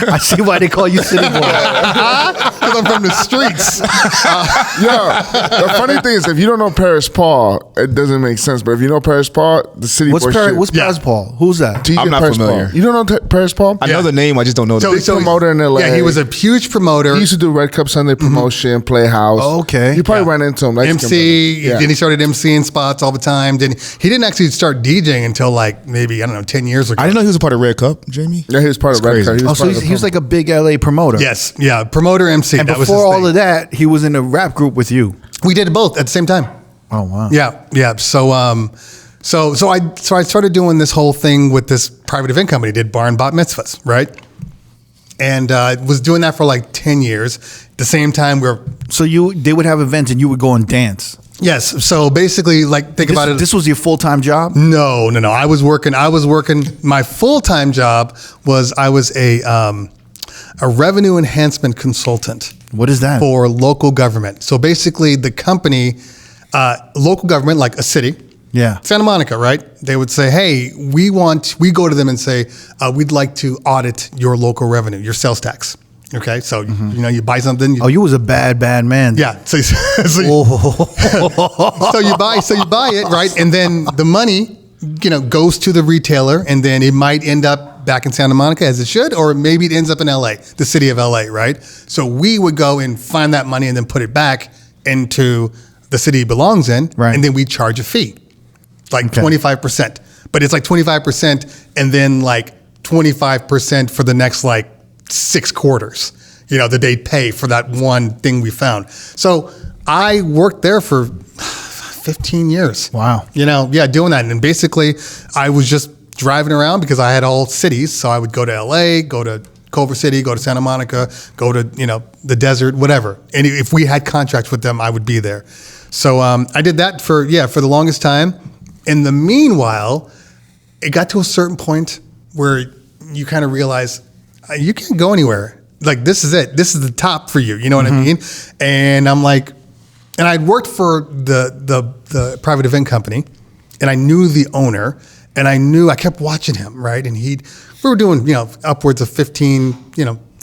I see why they call you City Boy. Because I'm from the streets. The funny thing is, if you don't know Paris Paul, it doesn't make sense. But if you know Paris Paul, the city boy shit. What's Paris Paul? Who's that? DJ I'm not Paris familiar. Paul. You don't know Paris Paul? I know the name, I just don't know the Big promoter in LA. Yeah, he was a huge promoter. He used to do Red Cup Sunday promotion, Playhouse. Oh, okay. You probably ran into him. MC. Yeah. Then he started MCing spots all the time. Then he didn't actually start DJing until like maybe 10 years ago. I didn't know he was a part of Red Cup, Jamie. Yeah, he was part of Red crazy. Cup. He was So part of he was like a big LA promoter. Yes, yeah, promoter MC. And that was before his all thing. of that, he was in a rap group with you. We did both at the same time. Oh wow. Yeah. So I started doing this whole thing with this private event company. Did bar and bat mitzvahs, right? And was doing that for like 10 years. At the same time, So they would have events and you would go and dance. yes. So basically, like think about it. This was your full-time job? No. I was working. My full-time job was I was a revenue enhancement consultant. What is that? For local government. So basically, the company, local government, like a city, Yeah. Santa Monica, right? They would say, "Hey, we go to them and say, we'd like to audit your local revenue, your sales tax." Okay, so you buy something. Oh, you was a bad man. Yeah. So you buy it, right? And then the money, goes to the retailer, and then it might end up back in Santa Monica as it should, or maybe it ends up in LA, the city of LA, right? So we would go and find that money and then put it back into the city it belongs in, Right. and then we charge a fee, like 25%. But it's like 25%, and then like 25% for the next like 6 quarters, that they'd pay for that one thing we found. So I worked there for 15 years. Wow. Doing that. And basically I was just driving around because I had all cities. So I would go to LA, go to Culver City, go to Santa Monica, go to, the desert, whatever. And if we had contracts with them, I would be there. So I did that for the longest time. In the meanwhile, it got to a certain point where you kind of realize you can't go anywhere. Like, this is it. This is the top for you. You know what I mean? And I'm like, and I'd worked for the private event company, and I knew the owner, and I kept watching him, right? And we were doing, upwards of 15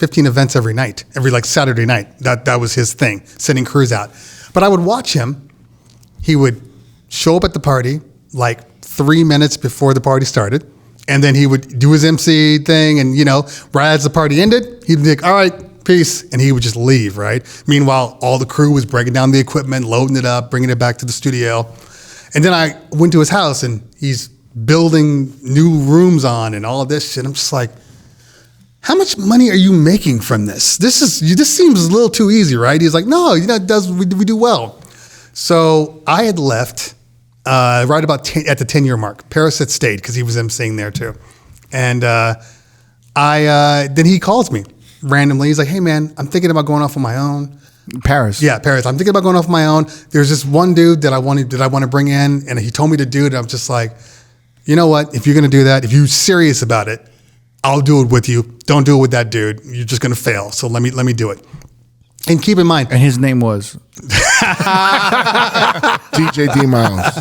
events every night, every like Saturday night. That was his thing, sending crews out. But I would watch him. He would show up at the party like 3 minutes before the party started. And then he would do his MC thing. And, right as the party ended, he'd be like, all right, peace. And he would just leave, right? Meanwhile, all the crew was breaking down the equipment, loading it up, bringing it back to the studio. And then I went to his house and he's building new rooms on and all of this shit. I'm just like, how much money are you making from this? This seems a little too easy, right? He's like, no, we do well. So I had left right about at the 10-year mark. Paris had stayed because he was emceeing there too. And then he calls me randomly. He's like, hey man, I'm thinking about going off on my own. Paris. Yeah, Paris. I'm thinking about going off on my own. There's this one dude that I want to bring in, and he told me to do it. I'm just like, you know what? If you're going to do that, if you're serious about it, I'll do it with you. Don't do it with that dude. You're just going to fail. So let me do it. And keep in mind. And his name was? DJ D Miles.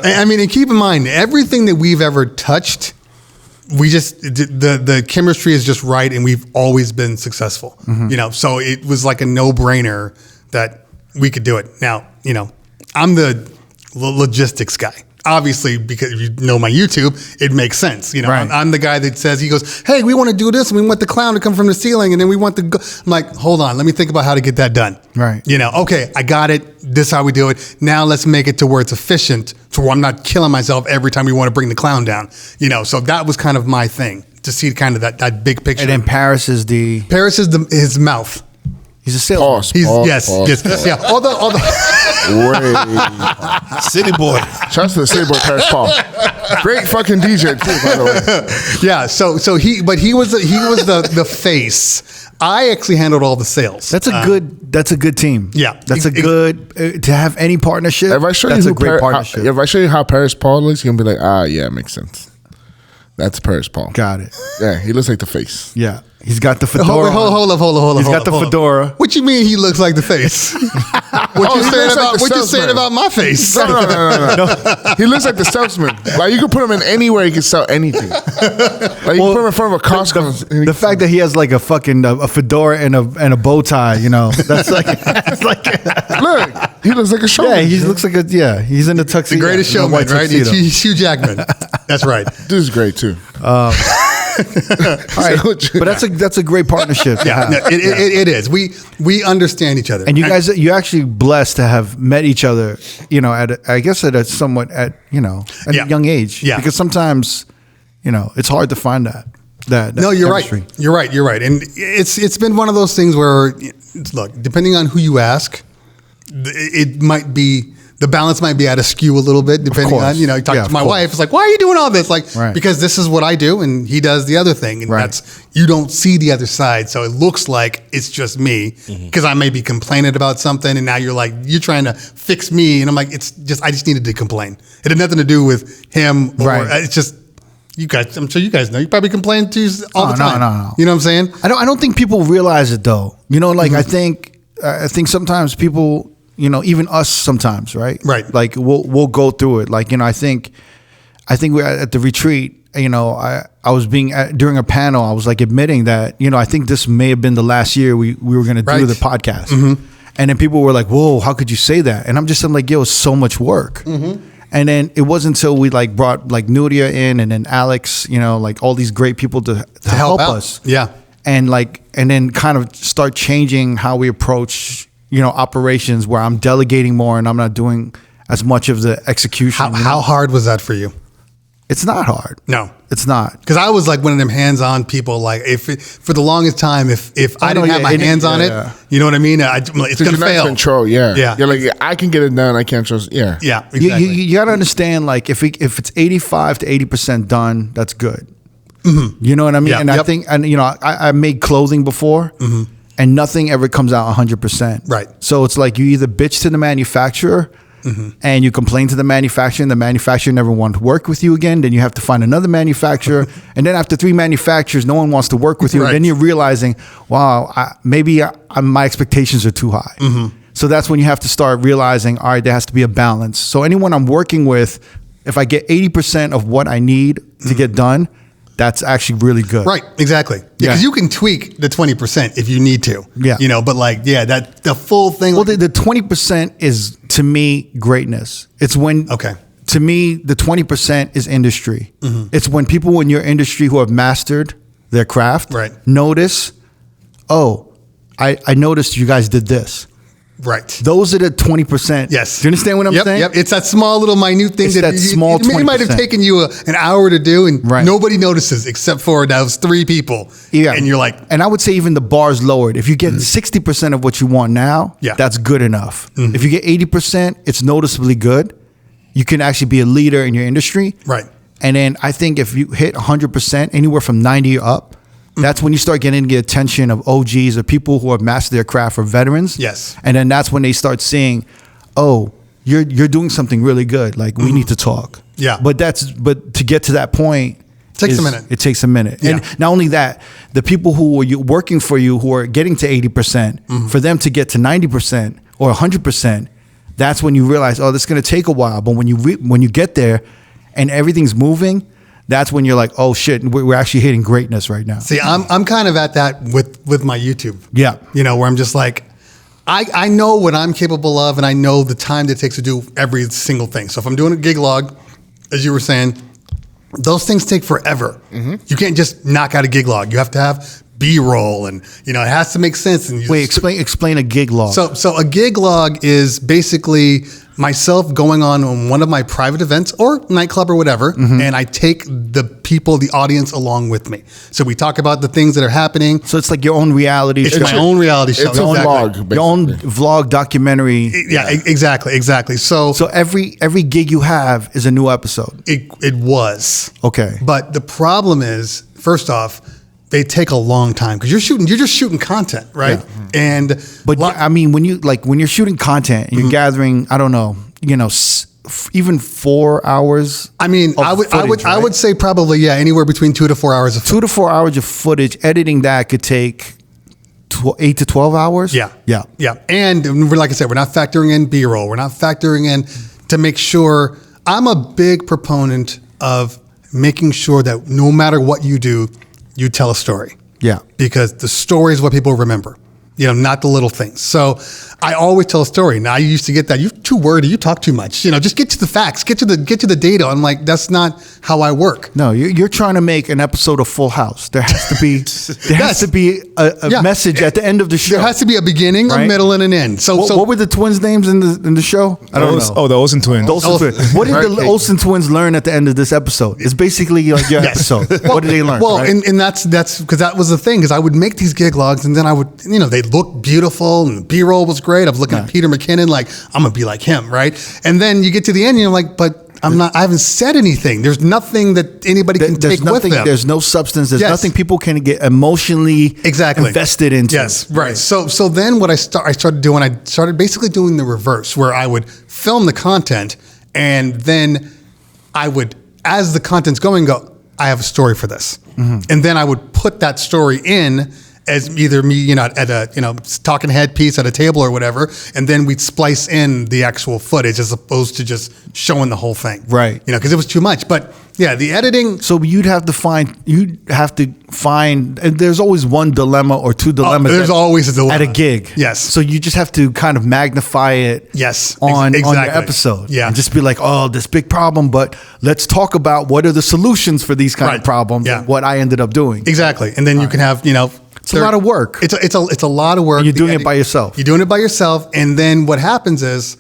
And keep in mind, everything that we've ever touched, the chemistry is just right, and we've always been successful. So it was like a no-brainer that we could do it. Now, I'm the logistics guy. Obviously, because if you know my YouTube, it makes sense. Right. I'm the guy that says, he goes, hey, we want to do this, and we want the clown to come from the ceiling, and then we want the I'm like, hold on, let me think about how to get that done. Right. Okay, I got it. This is how we do it. Now let's make it to where it's efficient, to where I'm not killing myself every time we want to bring the clown down. So that was kind of my thing, to see kind of that big picture. And then Paris is his mouth. He's a salesman. Yes. Yeah. All the City boy. Shouts to the City boy, Paris Paul. Great fucking DJ too, by the way. Yeah. So he was the face. I actually handled all the sales. That's a good team. Yeah. That's a good to have any partnership. If I show that's you a great partnership. if I show you how Paris Paul looks, you're gonna be like, yeah, it makes sense. That's Paris Paul. Got it. Yeah, he looks like the face. Yeah. He's got the fedora. Hold up. He's got the fedora. What you mean he looks like the face? What you saying about my face? No. He looks like the salesman. Like, you can put him in anywhere, he can sell anything. Like, you can put him in front of a Costco. The fact that he has like a fucking a fedora and a bow tie, that's like Look, he looks like a showman. Yeah, he looks like he's in the tuxedo. The greatest showman, right? He's Hugh Jackman. That's right. This is great too. All right, but that's a great partnership. Yeah, no, it is. We understand each other, and you're actually blessed to have met each other. At a young age. Yeah, because sometimes, it's hard to find that. No, you're chemistry. right. You're right, and it's been one of those things where, look, depending on who you ask, it might be. The balance might be out of skew a little bit, depending on, you talk to my wife. It's like, why are you doing all this? Like, because this is what I do, and he does the other thing. And you don't see the other side. So it looks like it's just me, because I may be complaining about something, and now you're trying to fix me. And I'm like, I just needed to complain. It had nothing to do with him. It's just, you guys, I'm sure you guys know, you probably complain to all the time. No. You know what I'm saying? I don't think people realize it though. I think sometimes people, even us sometimes, right? Right. Like we'll go through it. Like, I think we're at the retreat, I was during a panel, I was like admitting that, I think this may have been the last year we were going to do the podcast. And then people were like, whoa, how could you say that? And I'm like, yo, it's so much work. And then it wasn't until we like brought like Nuria in, and then Alex, like all these great people to help us. Yeah. And then kind of start changing how we approach operations, where I'm delegating more and I'm not doing as much of the execution. How hard was that for you? It's not hard. No, it's not. Because I was like one of them hands-on people. Like for the longest time, if I didn't have my hands on it, you know what I mean? It's gonna fail. Control, yeah. You're like, I can get it done. I can't trust. Yeah, yeah. Exactly. You got to understand, like if it's 85 to 80% done, that's good. Mm-hmm. You know what I mean? Yeah. And I think, and you know, I made clothing before. Mm-hmm. And nothing ever comes out 100%. Right. So it's like you either bitch to the manufacturer and you complain to the manufacturer and the manufacturer never wants to work with you again. Then you have to find another manufacturer. And then after 3 manufacturers, no one wants to work with you. Right. And then you're realizing, wow, maybe my expectations are too high. Mm-hmm. So that's when you have to start realizing, all right, there has to be a balance. So anyone I'm working with, if I get 80% of what I need to get done, that's actually really good. Right, exactly. Yeah, because you can tweak the 20% if you need to. Yeah. You know, but like, that the full thing. Well, the 20% is, to me, greatness. It's when, to me, the 20% is industry. Mm-hmm. It's when people in your industry who have mastered their craft notice, oh, I noticed you guys did this. Right. Those are the 20%. Yes. Do you understand what I'm saying? Yep. It's that small little minute thing it might have taken you an hour to do and nobody notices except for those 3 people. Yeah. And you're like. And I would say even the bar's lowered. If you get 60% of what you want now, that's good enough. Mm-hmm. If you get 80%, it's noticeably good. You can actually be a leader in your industry. Right. And then I think if you hit 100%, anywhere from 90 up, that's when you start getting the attention of OGs or people who have mastered their craft or veterans. Yes. And then that's when they start seeing, oh, you're doing something really good. Like we need to talk. Yeah. But to get to that point, it takes a minute. It takes a minute. Yeah. And not only that, the people who are working for you who are getting to 80%, for them to get to 90% or 100%, that's when you realize, oh, this is going to take a while. But when you get there and everything's moving, that's when you're like, oh shit, we're actually hitting greatness right now. See, I'm kind of at that with my YouTube. Yeah. You know, where I'm just like, I know what I'm capable of and I know the time that it takes to do every single thing. So if I'm doing a gig log, as you were saying, those things take forever. Mm-hmm. You can't just knock out a gig log. You have to have B-roll and, you know, it has to make sense. And explain a gig log. So a gig log is basically myself going on one of my private events or nightclub or whatever, and I take the people, the audience along with me. So we talk about the things that are happening. So it's like your own reality show. It's my own reality show. It's a vlog, basically. Your own vlog documentary. Yeah, exactly. So every gig you have is a new episode. It was. Okay. But the problem is, first off, they take a long time because you're just shooting content, right? Yeah. I mean, when you're shooting content, and you're gathering, I don't know, you know, even 4 hours. I mean, I would say probably anywhere between 2 to 4 hours of footage. 2 to 4 hours of footage. Editing that could take 8 to 12 hours. Yeah. And like I said, we're not factoring in B-roll. We're not factoring in to make sure. I'm a big proponent of making sure that no matter what you do, you tell a story. Yeah. Because the story is what people remember, you know, not the little things. So I always tell a story. Now I used to get that. You're too wordy. You talk too much. You know, just get to the facts, get to the data. I'm like, that's not how I work. No, you're trying to make an episode of Full House. There has to be a message at the end of the show. There has to be a beginning, a middle, and an end. So what were the twins' names in the show? I don't know. Oh, the Olsen twins. What did the Olsen twins learn at the end of this episode? It's basically like your episode. What did they learn? Well, and that's because that was the thing, because I would make these gig logs and then I would, you know, they looked beautiful and the B-roll was great. I was looking at Peter McKinnon like, I'm gonna be like him, right? And then you get to the end and you're like, but I haven't said anything. There's nothing that anybody can take with them. There's no substance. There's nothing people can get emotionally invested into. Yes, right. So then what I started doing, I started basically doing the reverse, where I would film the content and then I would, as the content's going, go, I have a story for this. Mm-hmm. And then I would put that story in as either me, you know, at a, you know, talking head piece at a table or whatever, and then we'd splice in the actual footage as opposed to just showing the whole thing. Right. You know, because it was too much. But yeah, the editing. So you'd have to find, and there's always one dilemma or two dilemmas. There's always a dilemma. At a gig. Yes. So you just have to kind of magnify it on your episode. Yeah. And just be like, oh, this big problem, but let's talk about what are the solutions for these kind of problems and what I ended up doing. Exactly. And then you can have, you know, it's a lot of work. It's a lot of work. And you're doing it by yourself. You're doing it by yourself. And then what happens is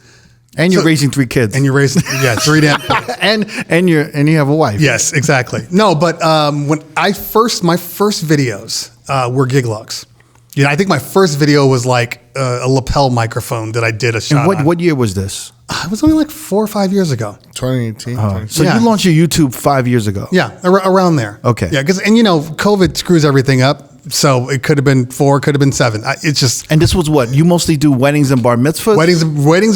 And you're raising 3 kids. And you're raising 3 damn kids. and you have a wife. Yes, exactly. No, but when my first videos were gig logs. You know, I think my first video was like a lapel microphone that I did a shot And on. what year was this? It was only like 4 or 5 years ago. 2018. So Yeah. you launched your YouTube 5 years ago. Yeah, around there. Okay. Yeah, because COVID screws everything up. So it could have been 4, could have been 7. It's just And this was what? You mostly do weddings and bar mitzvahs? weddings,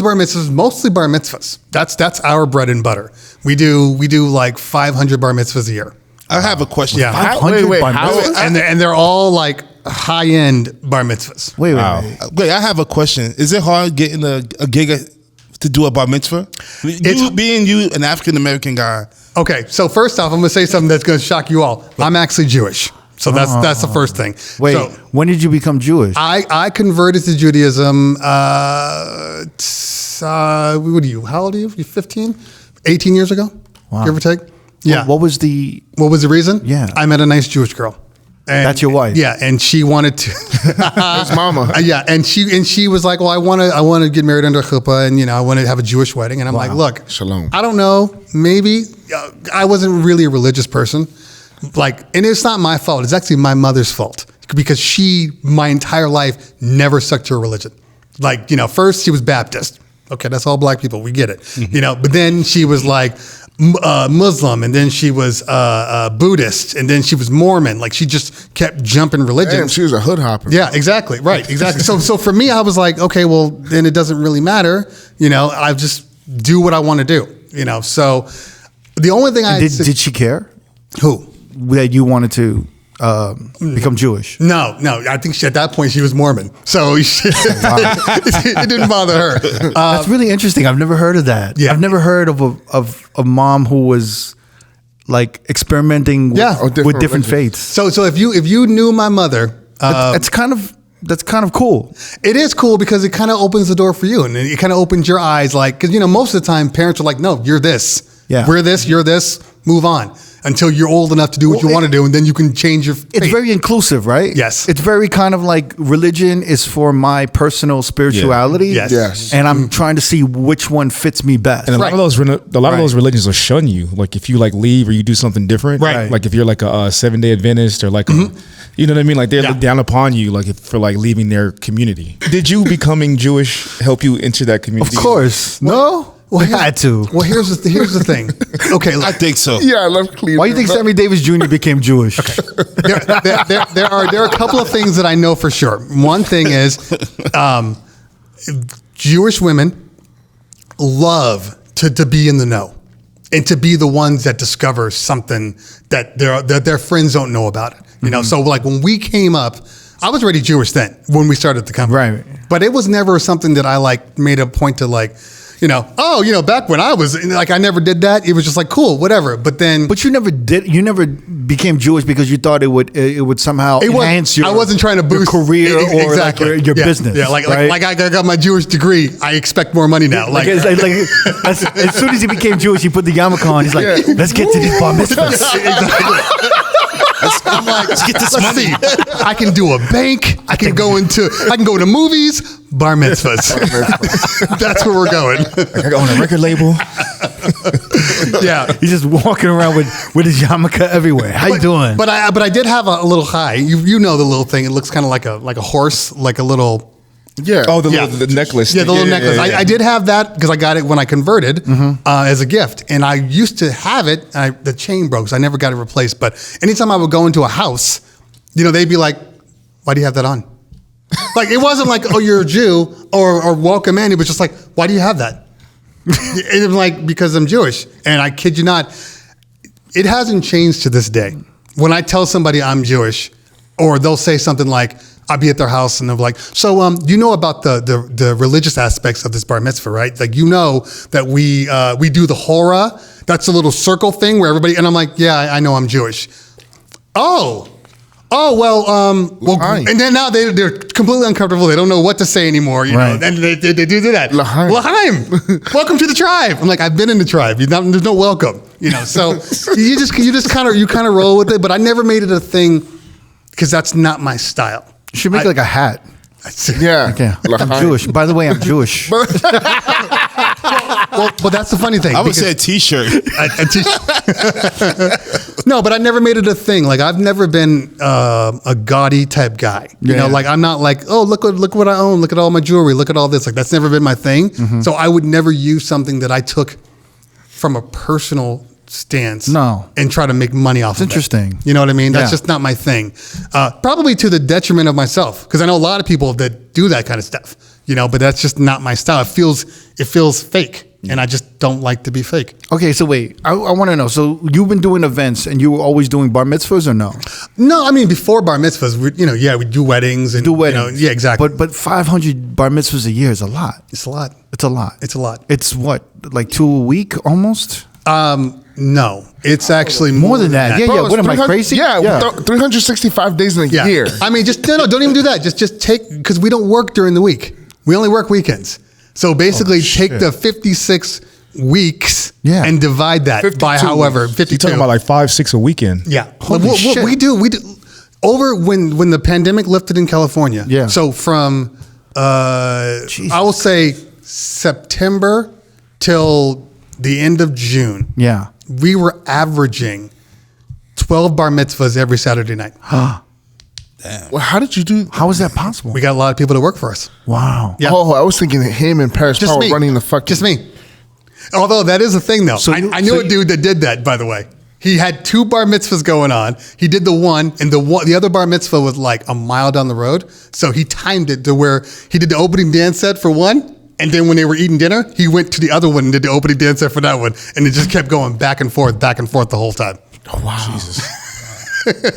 bar mitzvahs, mostly bar mitzvahs. That's our bread and butter. We do like 500 bar mitzvahs a year. I have a question. Yeah. 500 Wait, bar how- mitzvahs? And they're all like high end bar mitzvahs. Wait. Wait, I have a question. Is it hard getting a gig to do a bar mitzvah? Being an African American guy. Okay, so first off, I'm gonna say something that's gonna shock you all. I'm actually Jewish, so that's the first thing. Wait, so when did you become Jewish? I converted to Judaism. What are you? How old are you? You 15, 18 years ago, give or take. Yeah. What was the... What was the reason? Yeah. I met a nice Jewish girl. And, That's your wife? Yeah, and she wanted to. His mama. Yeah, and she was like, "Well, I want to get married under a chuppah, and I want to have a Jewish wedding." And I'm like, "Look, Shalom. I don't know, maybe I wasn't really a religious person, and it's not my fault. It's actually my mother's fault because she, my entire life, never stuck to a religion. First she was Baptist. Okay, that's all black people. We get it. But then she was like Muslim, and then she was Buddhist, and then she was Mormon. Like she just kept jumping religions. Damn, she was a hood hopper. Yeah, exactly. Right, exactly. So for me, I was like, okay, well, then it doesn't really matter. I just do what I want to do. So the only thing Did she care who? that you wanted to become Jewish? No. I think at that point she was Mormon, so it didn't bother her. That's really interesting. I've never heard of that. Yeah. I've never heard of a mom who was like experimenting with different faiths. So if you knew my mother, That's kind of cool. it is cool because it kind of opens the door for you, and it kind of opens your eyes. Because most of the time parents are like, "No, you're this. Yeah. We're this. You're this. Move on." Until you're old enough to do what you want to do, and then you can change your faith. It's very inclusive, right? Yes. It's very kind of like religion is for my personal spirituality. Yeah. Yes. And I'm trying to see which one fits me best. And a lot of those religions will shun you. Like if you leave or you do something different. Right. Like if you're like a 7-day Adventist or like you know what I mean? Like they look down upon you for leaving their community. Did you becoming Jewish help you enter that community? Of course. No? Well, I had to. Well, here's the thing. Okay, I think so. Yeah, I love Cleveland. Why do you think Sammy Davis Jr. became Jewish? there are a couple of things that I know for sure. One thing is, Jewish women love to be in the know and to be the ones that discover something that their friends don't know about it. So like when we came up, I was already Jewish then when we started the company. Right. But it was never something that I made a point to back when I was I never did that. It was just like, cool, whatever. But then, But you never became Jewish because you thought it would somehow enhance your I wasn't trying to boost your career or exactly. your business. Yeah, like I got my Jewish degree. I expect more money now. As soon as he became Jewish, he put the yarmulke on. He's like, let's get to these bar mitzvahs. Let's get this money. I can do a bank. I can go to movies, bar mitzvahs. That's where we're going. I own a record label. Yeah. He's just walking around with his yarmulke everywhere. How you doing? But I did have a little high. You know the little thing. It looks kind of like a horse, like a little. Yeah. Oh, the necklace. Yeah, the little necklace. Yeah. I did have that because I got it when I converted as a gift. And I used to have it. And the chain broke, so I never got it replaced. But anytime I would go into a house, they'd be like, why do you have that on? It wasn't like, oh, you're a Jew or welcome in. It was just like, why do you have that? And I'm like, because I'm Jewish. And I kid you not, it hasn't changed to this day. When I tell somebody I'm Jewish, or they'll say something like, I'll be at their house and they're like, so you know about the religious aspects of this bar mitzvah, right? Like, that we do the hora. That's a little circle thing where everybody, and I'm like, yeah, I know I'm Jewish. Oh, well, and then now they're completely uncomfortable. They don't know what to say anymore, know, and they do that. L'chaim, welcome to the tribe. I'm like, I've been in the tribe. There's no welcome, so you kind of roll with it, but I never made it a thing because that's not my style. You should make like a hat. Yeah. Okay. I'm Jewish. By the way, I'm Jewish. Well, that's the funny thing. I would say a T-shirt. A T-shirt. No, but I never made it a thing. Like I've never been a gaudy type guy. You know, like I'm not like, oh, look what I own. Look at all my jewelry. Look at all this. Like that's never been my thing. So I would never use something that I took from a personal stance and try to make money off of it. Interesting. You know what I mean? That's just not my thing. Probably to the detriment of myself, because I know a lot of people that do that kind of stuff, you know, but that's just not my style. It feels fake, and I just don't like to be fake. Okay, so wait, I want to know. So you've been doing events, and you were always doing bar mitzvahs, or no? No, I mean before bar mitzvahs, we do weddings and do weddings. Yeah, exactly. But 500 bar mitzvahs a year is a lot. It's a lot. It's a lot. It's a lot. It's what, like 2 a week almost? No, it's actually more than that. Yeah, Bro, yeah. What am I crazy? Yeah, 365 days in a year. I mean, don't even do that. Just take, because we don't work during the week. We only work weekends. So basically, take the 56 weeks and divide that by however 52. You're talking about like 5-6 a weekend. Yeah. Holy shit. What we do over when the pandemic lifted in California. Yeah. So from I will say September till the end of June. Yeah. We were averaging 12 bar mitzvahs every Saturday night. Damn. Well, how did you do? How is that possible? We got a lot of people to work for us. Wow. Yeah. Oh, I was thinking him and Paris Just Power me. running the fucking. Just me. Although that is a thing, though. So I knew a dude that did that, by the way. He had 2 bar mitzvahs going on. He did the one, and the other bar mitzvah was like a mile down the road. So he timed it to where he did the opening dance set for one, and then when they were eating dinner, he went to the other one and did the opening dance set for that one, and it just kept going back and forth the whole time. Oh, wow. Jesus.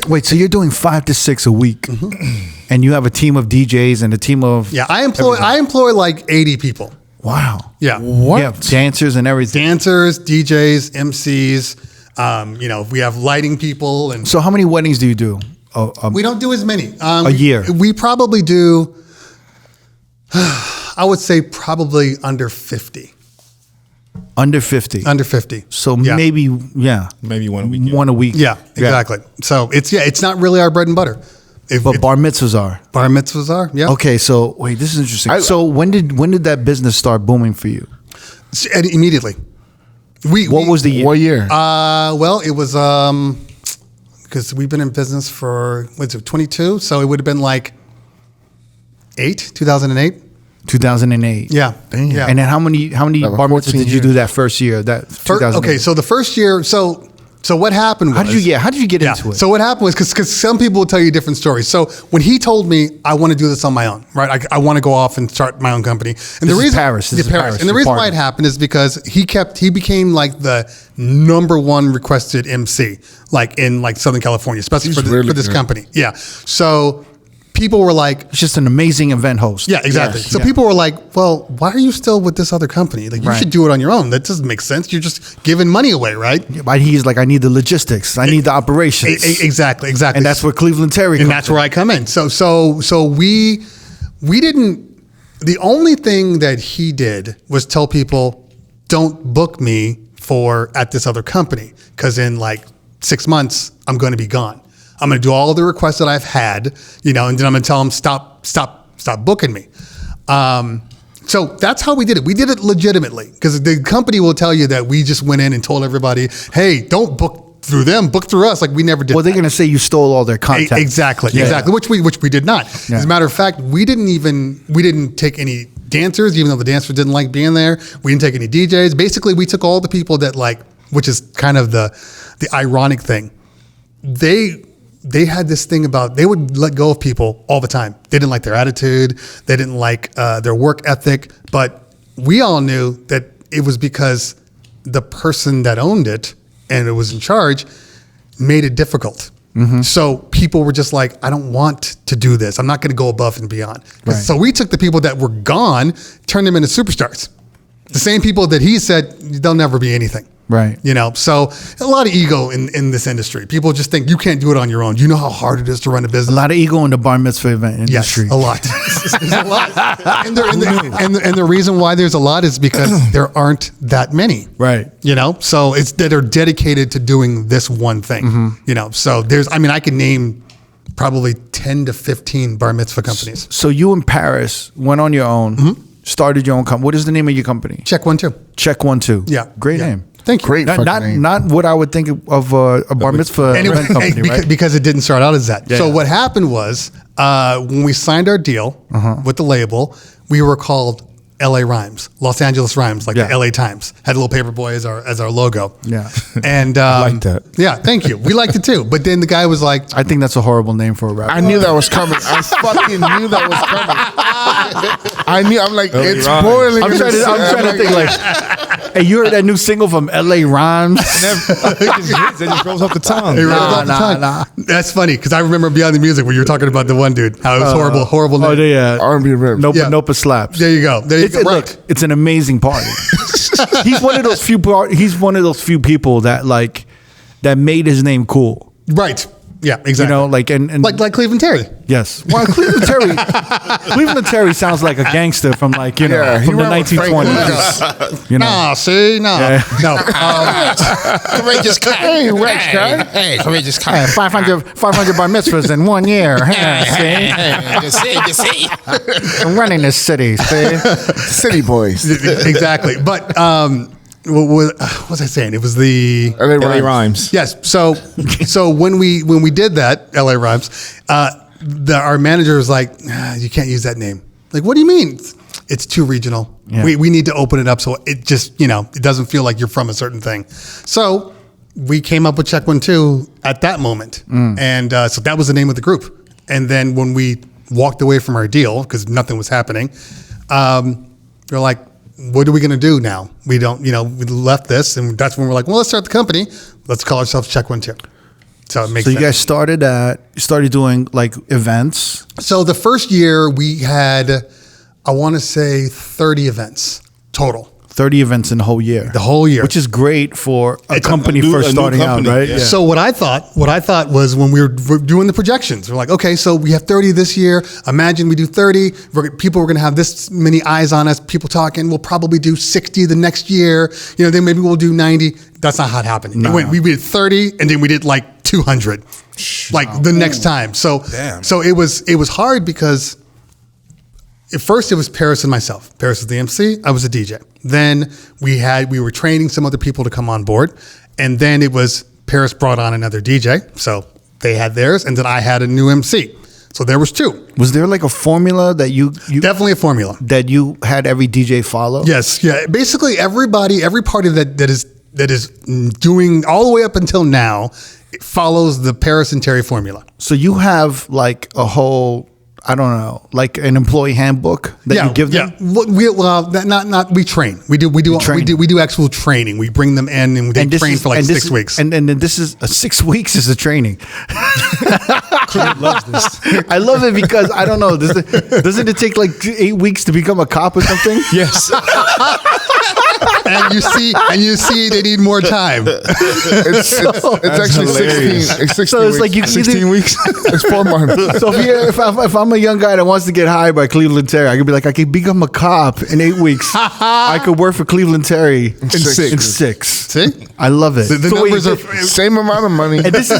Wait, so you're doing 5 to 6 a week, and you have a team of DJs and a team of I employ like 80 people. Wow. Yeah. What? Yeah, dancers and everything. Dancers, DJs, MCs. We have lighting people, and So how many weddings do you do? we don't do as many. A year. We probably do. I would say probably under 50. Under 50. Under 50. So Yeah. maybe Maybe 1 week. one a week. Yeah, exactly. So it's not really our bread and butter. But bar mitzvahs are. Bar mitzvahs are, yeah. Okay, so wait, this is interesting. So when did that business start booming for you? And immediately. What was the year? What year? Well, it was because we've been in business for 22, so it would have been like 2008. 2008. Yeah. Damn. Yeah. And then how many bar mitzvahs 14 did you do that first year? That 2008? Okay, so the first year, so what happened was... How did you get into it? So what happened was, because some people will tell you different stories. So when he told me, I want to do this on my own, right? I want to go off and start my own company. And This is Paris. This is Paris. And the reason why it happened is because he became like the #1 requested MC, like in like Southern California, especially for this company. Yeah. So people were like, It's just an amazing event host. yeah, exactly. Yes. So Yeah. people were like, well, why are you still with this other company? Like, you Right. should do it on your own. That doesn't make sense. You're just giving money away, right? But he's like, I need the logistics. I need the operations. Exactly. And that's where Cleveland Terry and comes that's where I come in. So we didn't. The only thing that he did was tell people, don't book me at this other company, because in like 6 months I'm going to be gone. I'm going to do all the requests that I've had, and then I'm going to tell them stop booking me. So that's how we did it. We did it legitimately, because the company will tell you that we just went in and told everybody, hey, don't book through them, book through us. Like, we never did. Well, they're going to say you stole all their content. Exactly. Which we did not. Yeah. As a matter of fact, we didn't take any dancers, even though the dancers didn't like being there. We didn't take any DJs. Basically, we took all the people that which is kind of the ironic thing. They had this thing about, they would let go of people all the time. They didn't like their attitude. They didn't like their work ethic. But we all knew that it was because the person that owned it and it was in charge made it difficult. Mm-hmm. So people were just like, I don't want to do this. I'm not going to go above and beyond. Right. So we took the people that were gone, turned them into superstars. The same people that he said, they'll never be anything. Right. So a lot of ego in this industry. People just think you can't do it on your own. You know how hard it is to run a business. A lot of ego in the bar mitzvah event industry. Yes, a lot. There's a lot. And the reason why there's a lot is because there aren't that many. Right. So it's that are dedicated to doing this one thing. Mm-hmm. So I can name probably 10 to 15 bar mitzvah companies. So you in Paris went on your own, started your own company. What is the name of your company? Check 1 2. Check 1 2. Yeah. Great Yeah. name. Thank you. Great fucking name. Not what I would think of a bar mitzvah event company, right? Because it didn't start out as that. Yeah. So what happened was when we signed our deal with the label, we were called LA Rhymes, Los Angeles Rhymes, like Yeah. the LA Times. Had a little paper boy as our logo. Yeah. And like that. Yeah, thank you. We liked it too. But then the guy was like, I think that's a horrible name for a rapper. I knew that was coming. I fucking knew that was coming. I'm like, it's Rhymes. boiling. I'm in trying the to sun. think like, hey, you heard that new single from LA Rhymes? It just rolls off the tongue. It rolls off the tongue. That's funny because I remember Beyond the Music when you were talking about the one dude, how it was horrible name. Oh, yeah. R&B ribs. Nope, Yeah. Nope slaps. There you go. There you go. Look, it's an amazing party. He's one of those few. He's one of those few people that that made his name cool. Right. Yeah, exactly. You know, like and like Cleveland Terry. yes. Well, Cleveland Terry sounds like a gangster from Yeah, he from the ran with Frank 1920s. You know, Nah, see, no. Courageous cat. Hey, Rex, guy. Hey, courageous Hey, cat. 500 bar mitzvahs in 1 year. See, You see. I'm running this city. See, City Boys. Exactly. But what was I saying? It was the LA LA Rhymes. Rhymes. yes. So when we did that, LA Rhymes, our manager was like, you can't use that name. Like, what do you mean? It's too regional. Yeah. We need to open it up so it just it doesn't feel like you're from a certain thing. So we came up with Check 1 2 at that moment, and so that was the name of the group. And then when we walked away from our deal because nothing was happening, we're like, what are we going to do now? We don't, we left this, and that's when we're like, well, let's start the company. Let's call ourselves Check 1 2. So it makes so you sense. guys started doing like events. So the first year we had, I want to say 30 events total. 30 events in the whole year. The whole year. Which is great for a It's a company new- first a new starting company, out, right? yeah. So what I thought was when we were doing the projections, we're like, okay, so we have 30 this year. Imagine we do 30. People are going to have this many eyes on us. People talking. We'll probably do 60 the next year. Then maybe we'll do 90. That's not how it happened. No. We did 30, and then we did like 200, like the next time. So it was hard because. At first, it was Paris and myself. Paris was the MC. I was a DJ. Then we were training some other people to come on board, and then it was Paris brought on another DJ, so they had theirs, and then I had a new MC. So there was two. Was there like a formula that you Definitely a formula. that you had every DJ follow? Yes, yeah. Basically, every party that is doing all the way up until now, it follows the Paris and Terry formula. So you have like a whole, I don't know, like an employee handbook that you give them? Yeah. We train. We do actual training. We bring them in and they train for like 6 weeks. And then this is 6 weeks is a training. Loves this. I love it because I don't know. Doesn't it take like 8 weeks to become a cop or something? Yes. and you see they need more time. It's actually hilarious. 16. It's 16 So it's weeks. like you 16 weeks. It's 4 months. So if I'm a young guy that wants to get hired by Cleveland Terry, I could be like, I could become a cop in 8 weeks. I could work for Cleveland Terry in six. See? I love it. The So wait, numbers are Same amount of money. and this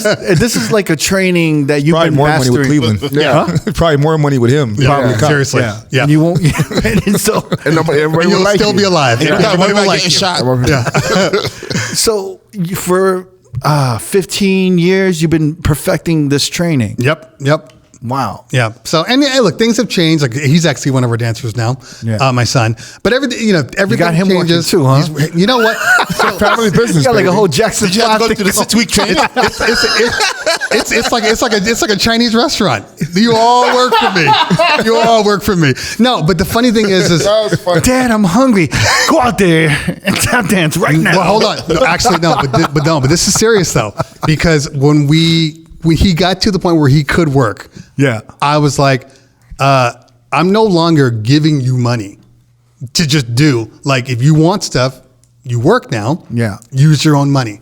is like a training that you've Probably been more money with mastering. Cleveland. Yeah. Probably more money with him. Yeah, Probably seriously. Yeah. And you won't. And so And everybody And will you'll like still you. be alive. You got Everybody money will about like getting you. shot. So for 15 years, you've been perfecting this training. Yep. Wow. Yeah. So look, things have changed. Like he's actually one of our dancers now, Yeah. my son. But everything got him working changes too, huh? You know what? So, Family business. You got like a baby. whole Jackson Did you have to go Five through the 6-week training? it's like a Chinese restaurant. You all work for me. You all work for me. No, but the funny thing is That was funny. Dad, I'm hungry. Go out there and tap dance right now. well, hold on. No, actually, no. But this is serious though, because when he got to the point where he could work, Yeah. I was like, I'm no longer giving you money to just do. Like, if you want stuff, you work now. Yeah. Use your own money.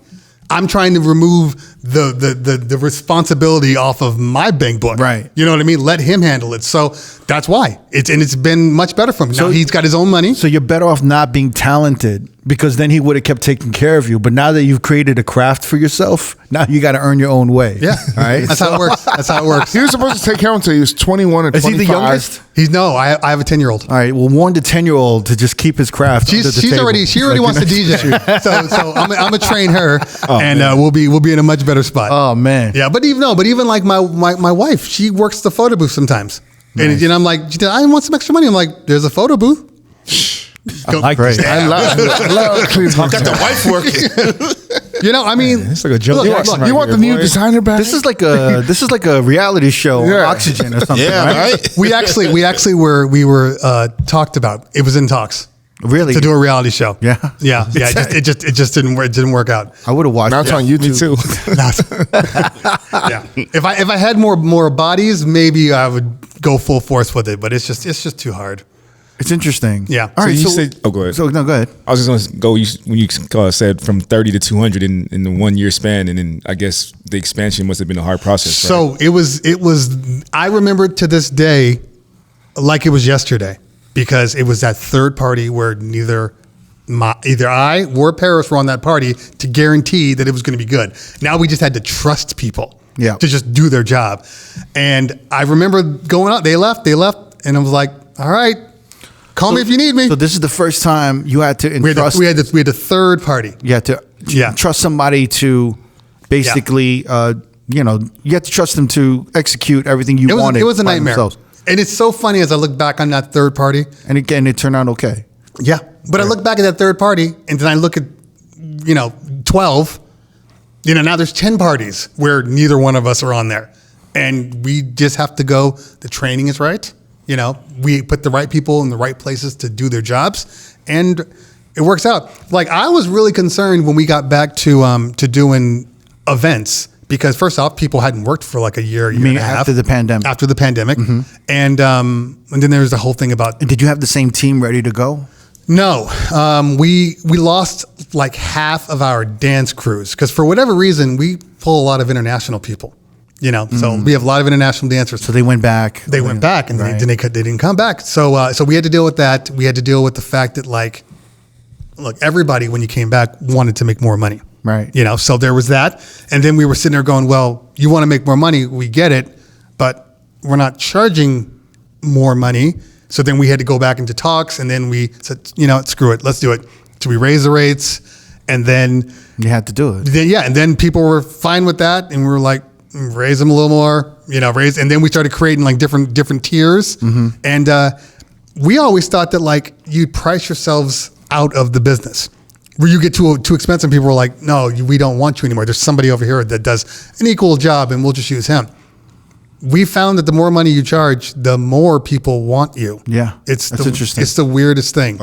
I'm trying to remove the responsibility off of my bank book. Right. You know what I mean? Let him handle it. So that's why it's been much better for him. Now he's got his own money. So you're better off not being talented because then he would have kept taking care of you. But now that you've created a craft for yourself, now you got to earn your own way. Yeah. All right. That's how it works. That's how it works. He was supposed to take care of him until he was 21 or 25. Is he the youngest? I have a 10-year-old. All right. Well, warn the 10-year-old to just keep his craft. She already wants to DJ. So I'm gonna train her, and we'll be in a much better spot. Oh man. Yeah, but even like my wife, she works the photo booth sometimes, and I'm like, I want some extra money. I'm like, there's a photo booth. I like this. I love Cleveland. Got the wife working. I mean, It's like a joke. You want the new designer bag? This is like a reality show, Yeah. Oxygen or something. Yeah, right. we actually were talked about. It was in talks. Really? To do a reality show. Yeah. Yeah. It just didn't work out. I would have watched. Now it's it. on YouTube. Me too. Yeah. If I had more bodies, maybe I would go full force with it. But it's just too hard. It's interesting. Yeah. All right. you So, said, oh, go ahead. So no, go ahead. I was just going to go when you said from 30 to 200 in the 1 year span, and then I guess the expansion must have been a hard process. Right? So it was. I remember to this day, like it was yesterday, because it was that third party where either I or Paris were on that party to guarantee that it was going to be good. Now we just had to trust people, Yeah. to just do their job. And I remember going out. They left, and I was like, all right. Call me if you need me. So this is the first time you had to entrust. We had a third party. You had to trust somebody to basically, you had to trust them to execute everything you wanted. It was a by nightmare. themselves. And it's so funny as I look back on that third party. And again, it turned out okay. Yeah. But I look back at that third party and then I look at, 12. Now there's 10 parties where neither one of us are on there. And we just have to go, the training is right. We put the right people in the right places to do their jobs, and it works out. Like I was really concerned when we got back to doing events because first off, people hadn't worked for like a year and a half after the pandemic. After the pandemic, and then there was the whole thing about. And did you have the same team ready to go? No, we lost like half of our dance crews because for whatever reason we pull a lot of international people. So we have a lot of international dancers. So they went back. They went back, and right. they didn't come back. So we had to deal with that. We had to deal with the fact that, like, look, everybody when you came back wanted to make more money. Right. So there was that. And then we were sitting there going, well, you want to make more money. We get it. But we're not charging more money. So then we had to go back into talks. And then we said, screw it. Let's do it. So we raised the rates. And then. You had to do it. And then people were fine with that. And we were like, raise them a little more, raise. And then we started creating like different tiers. And we always thought that like you'd price yourselves out of the business. Where you get too expensive, people were like, no, we don't want you anymore. There's somebody over here that does an equal job and we'll just use him. We found that the more money you charge, the more people want you. Yeah. That's interesting. It's the weirdest thing,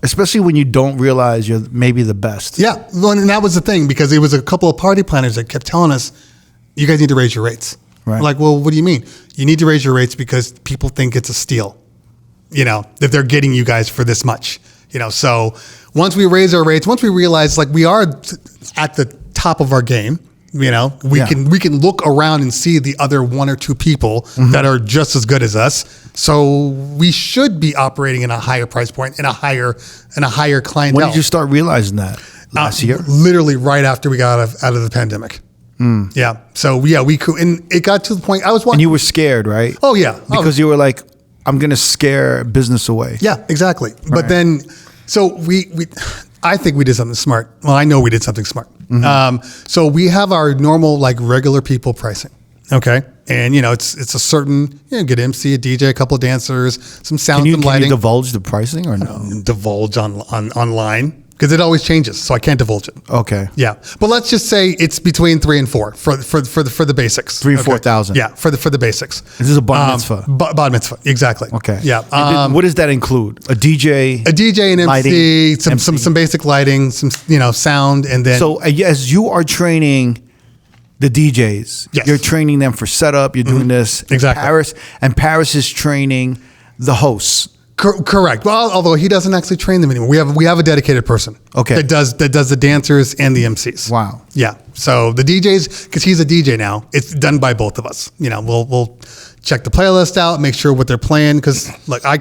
Especially when you don't realize you're maybe the best. Yeah. Well, and that was the thing because it was a couple of party planners that kept telling us, you guys need to raise your rates. Right. Like, well, what do you mean? You need to raise your rates because people think it's a steal, that they're getting you guys for this much, So once we raise our rates, once we realize like we are at the top of our game, we can look around and see the other one or two people that are just as good as us. So we should be operating in a higher price point and a higher clientele. When did you start realizing that? Last year? Literally right after we got out of the pandemic. Yeah. So we could, and it got to the point I was watching. And you were scared, right? Oh yeah. Because you were like, I'm going to scare business away. Yeah, exactly. But then, so I think we did something smart. Well, I know we did something smart. So we have our normal, like regular people pricing. Okay. And it's a certain, get MC, a DJ, a couple of dancers, some sound and lighting. Can you divulge the pricing or no? Divulge online. Because it always changes, so I can't divulge it. Okay. Yeah, but let's just say it's between 3 and 4 for the basics. 3,000 and 4,000. Yeah, for the basics. This is a bar mitzvah. Bar mitzvah, exactly. Okay. Yeah. What does that include? A DJ, and MC, lighting, some basic lighting, some sound, and then. So as you are training the DJs, yes. You're training them for setup. You're doing this exactly. and Paris is training the hosts. Correct. Well, although he doesn't actually train them anymore. We have a dedicated person. Okay. That does the dancers and the MCs. Wow. Yeah. So the DJs, because he's a DJ now, it's done by both of us. You know, we'll check the playlist out, make sure what they're playing, because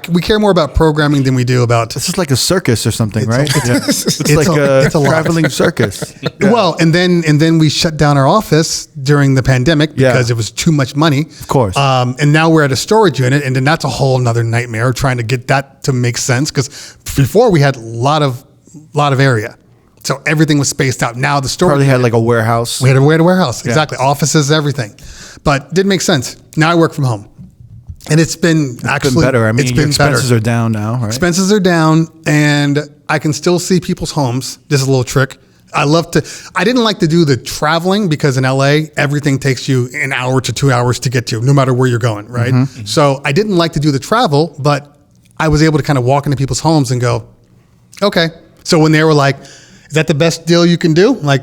we care more about programming than we do about. This is like a circus or something, right? It's like it's a a lot. traveling circus. Yeah. Well, and then we shut down our office during the pandemic because it was too much money. Of course. And now we're at a storage unit, and then that's a whole nother nightmare trying to get that to make sense. Because before we had a lot of area, so everything was spaced out. Now the storage Probably had like a warehouse. we had a warehouse, exactly, offices, everything, but didn't make sense. Now I work from home, and it's been actually better. I mean, it's your been expenses better. are down now, right? Expenses are down, and I can still see people's homes. This is a little trick. I didn't like to do the traveling because in LA, everything takes you an hour to 2 hours to get to, no matter where you're going, right? Mm-hmm. So I didn't like to do the travel, but I was able to kind of walk into people's homes and go, okay. So when they were like, is that the best deal you can do? I'm like,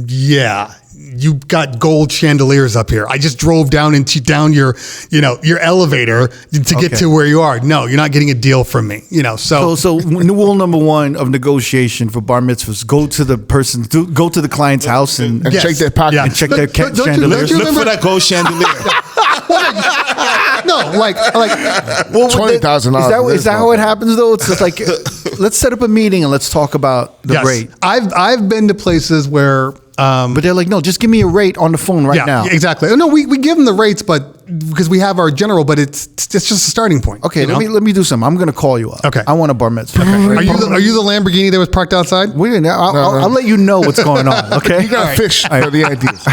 yeah. You got gold chandeliers up here. I just drove down your elevator to get to where you are. No, you're not getting a deal from me. So rule number one of negotiation for bar mitzvahs: go to the client's house and And check their pocket. and check their Don't you chandeliers. Look for that gold chandelier. no, like Well, $20,000. Is that how it happens though? It's just like let's set up a meeting and let's talk about the rate. I've been to places where. But they're like, no, just give me a rate on the phone right now. Exactly. No, we give them the rates, but because we have our general, but it's just a starting point. Okay, let me do something. I'm gonna call you up. Okay. I want a bar mitzvah. Are you the Lamborghini that was parked outside? I'll let you know what's going on. Okay. You got fish for the ideas.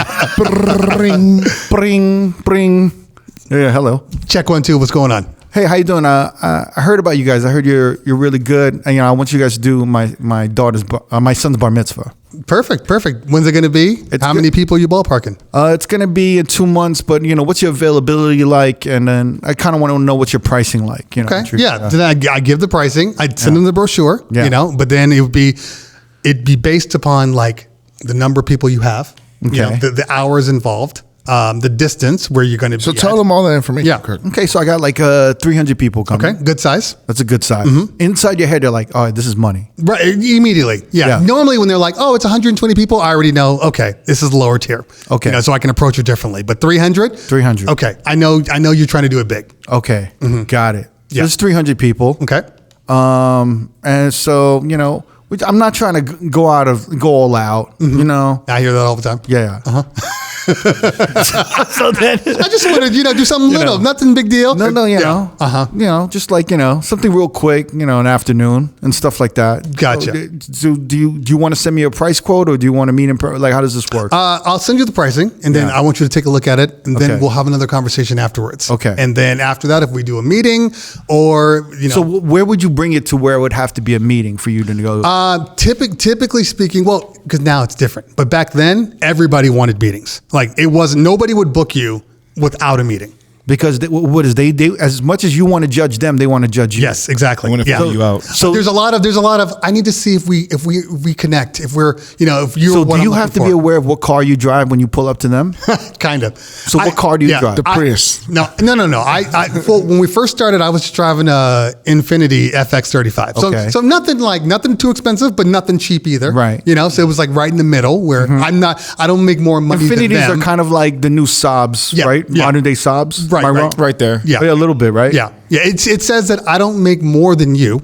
Bring. Yeah. Hello. Check 1 2. What's going on? Hey, how you doing? I heard about you guys. I heard you're really good. And I want you guys to do my son's bar mitzvah. Perfect. When's it going to be? How many people are you ballparking? It's going to be in 2 months, but what's your availability like? And then I kind of want to know what's your pricing like. Okay. Yeah. Then I give the pricing. I'd send them the brochure. Yeah. But then it'd be based upon like the number of people you have. Okay. The hours involved. The distance where you're going to be. So tell them all that information. Yeah. Kurt. Okay, so I got like 300 people coming. Okay. Good size. That's a good size. Inside your head, they're like, oh, this is money. Right, immediately. Yeah. Normally when they're like, oh, it's 120 people, I already know, okay, this is the lower tier. Okay. So I can approach it differently. But 300? 300. Okay. I know you're trying to do it big. Okay, got it. So Yeah. there's 300 people. Okay. And so, I'm not trying to go all out, I hear that all the time. Yeah. So then, I just want to, do something little, nothing big deal. No, just like, something real quick, an afternoon and stuff like that. Gotcha. So do you want to send me a price quote or do you want to meet in like, how does this work? I'll send you the pricing and then I want you to take a look at it and then Okay. we'll have another conversation afterwards. Okay. And then after that, if we do a meeting or, So where would you bring it to where it would have to be a meeting for you to go? Typically speaking, well, because now it's different. But back then, everybody wanted meetings. Like nobody would book you without a meeting. Because they as much as you want to judge them, they want to judge you. Yes, exactly. I want to figure you out. So there's a lot of. I need to see if we connect. If we're if you're. So what do I'm you have to looking be for. aware of what car you drive when you pull up to them? Kind of. So what car do you drive? The Prius. No. Well, when we first started, I was driving a Infiniti FX35. So Okay. so nothing too expensive, but nothing cheap either. Right. So it was like right in the middle where I don't make more money than Infinities them. are kind of like the new Saabs, Yeah, right? yeah. Modern day Saabs. Right, Am I right. wrong? Right there. Yeah. Oh, yeah, a little bit, right? Yeah. It says that I don't make more than you,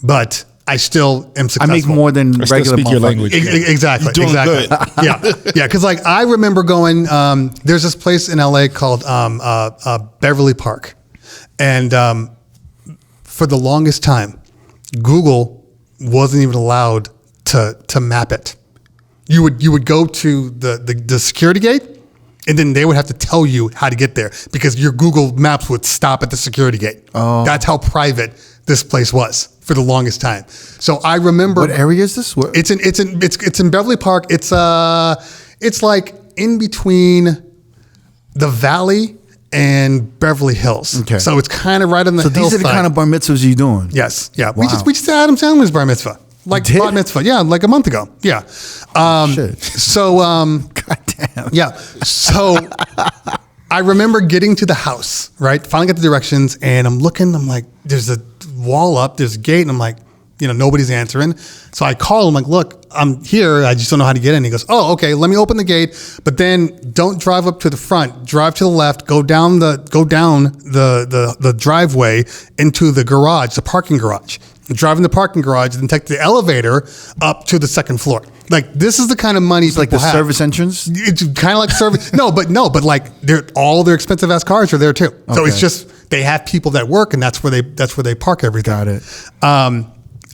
but I still am I successful. make more than I still regular speak your motherfuckers. language. Exactly. You're doing Exactly. Yeah. Because like I remember going. There's this place in LA called Beverly Park, and for the longest time, Google wasn't even allowed to map it. You would go to the security gate, and then they would have to tell you how to get there because your Google Maps would stop at the security gate. Oh. That's how private this place was for the longest time. So I remember. What area is this? Where? It's in Beverly Park. It's like in between the Valley and Beverly Hills. Okay. So it's kind of right on the So these are the hillside. kind of bar mitzvahs you're doing. Yes. Yeah. Wow. We just had Adam Sandler's bar mitzvah. Like Did? bar mitzvah. Yeah. Like a month ago. Yeah. Shit. So God damn. yeah. So I remember getting to the house, right? Finally got the directions and I'm looking, I'm like, there's a wall up, there's a gate, and I'm like, nobody's answering. So I call him like, look, I'm here. I just don't know how to get in. He goes, oh, okay, let me open the gate, but then don't drive up to the front. Drive to the left. Go down the driveway into the garage, the parking garage. Drive in the parking garage, then take the elevator up to the second floor. Like, this is the kind of money It's like the service entrance. It's kind of like service. but like all their expensive ass cars are there too. So it's just they have people that work, and that's where they park everything. Got it.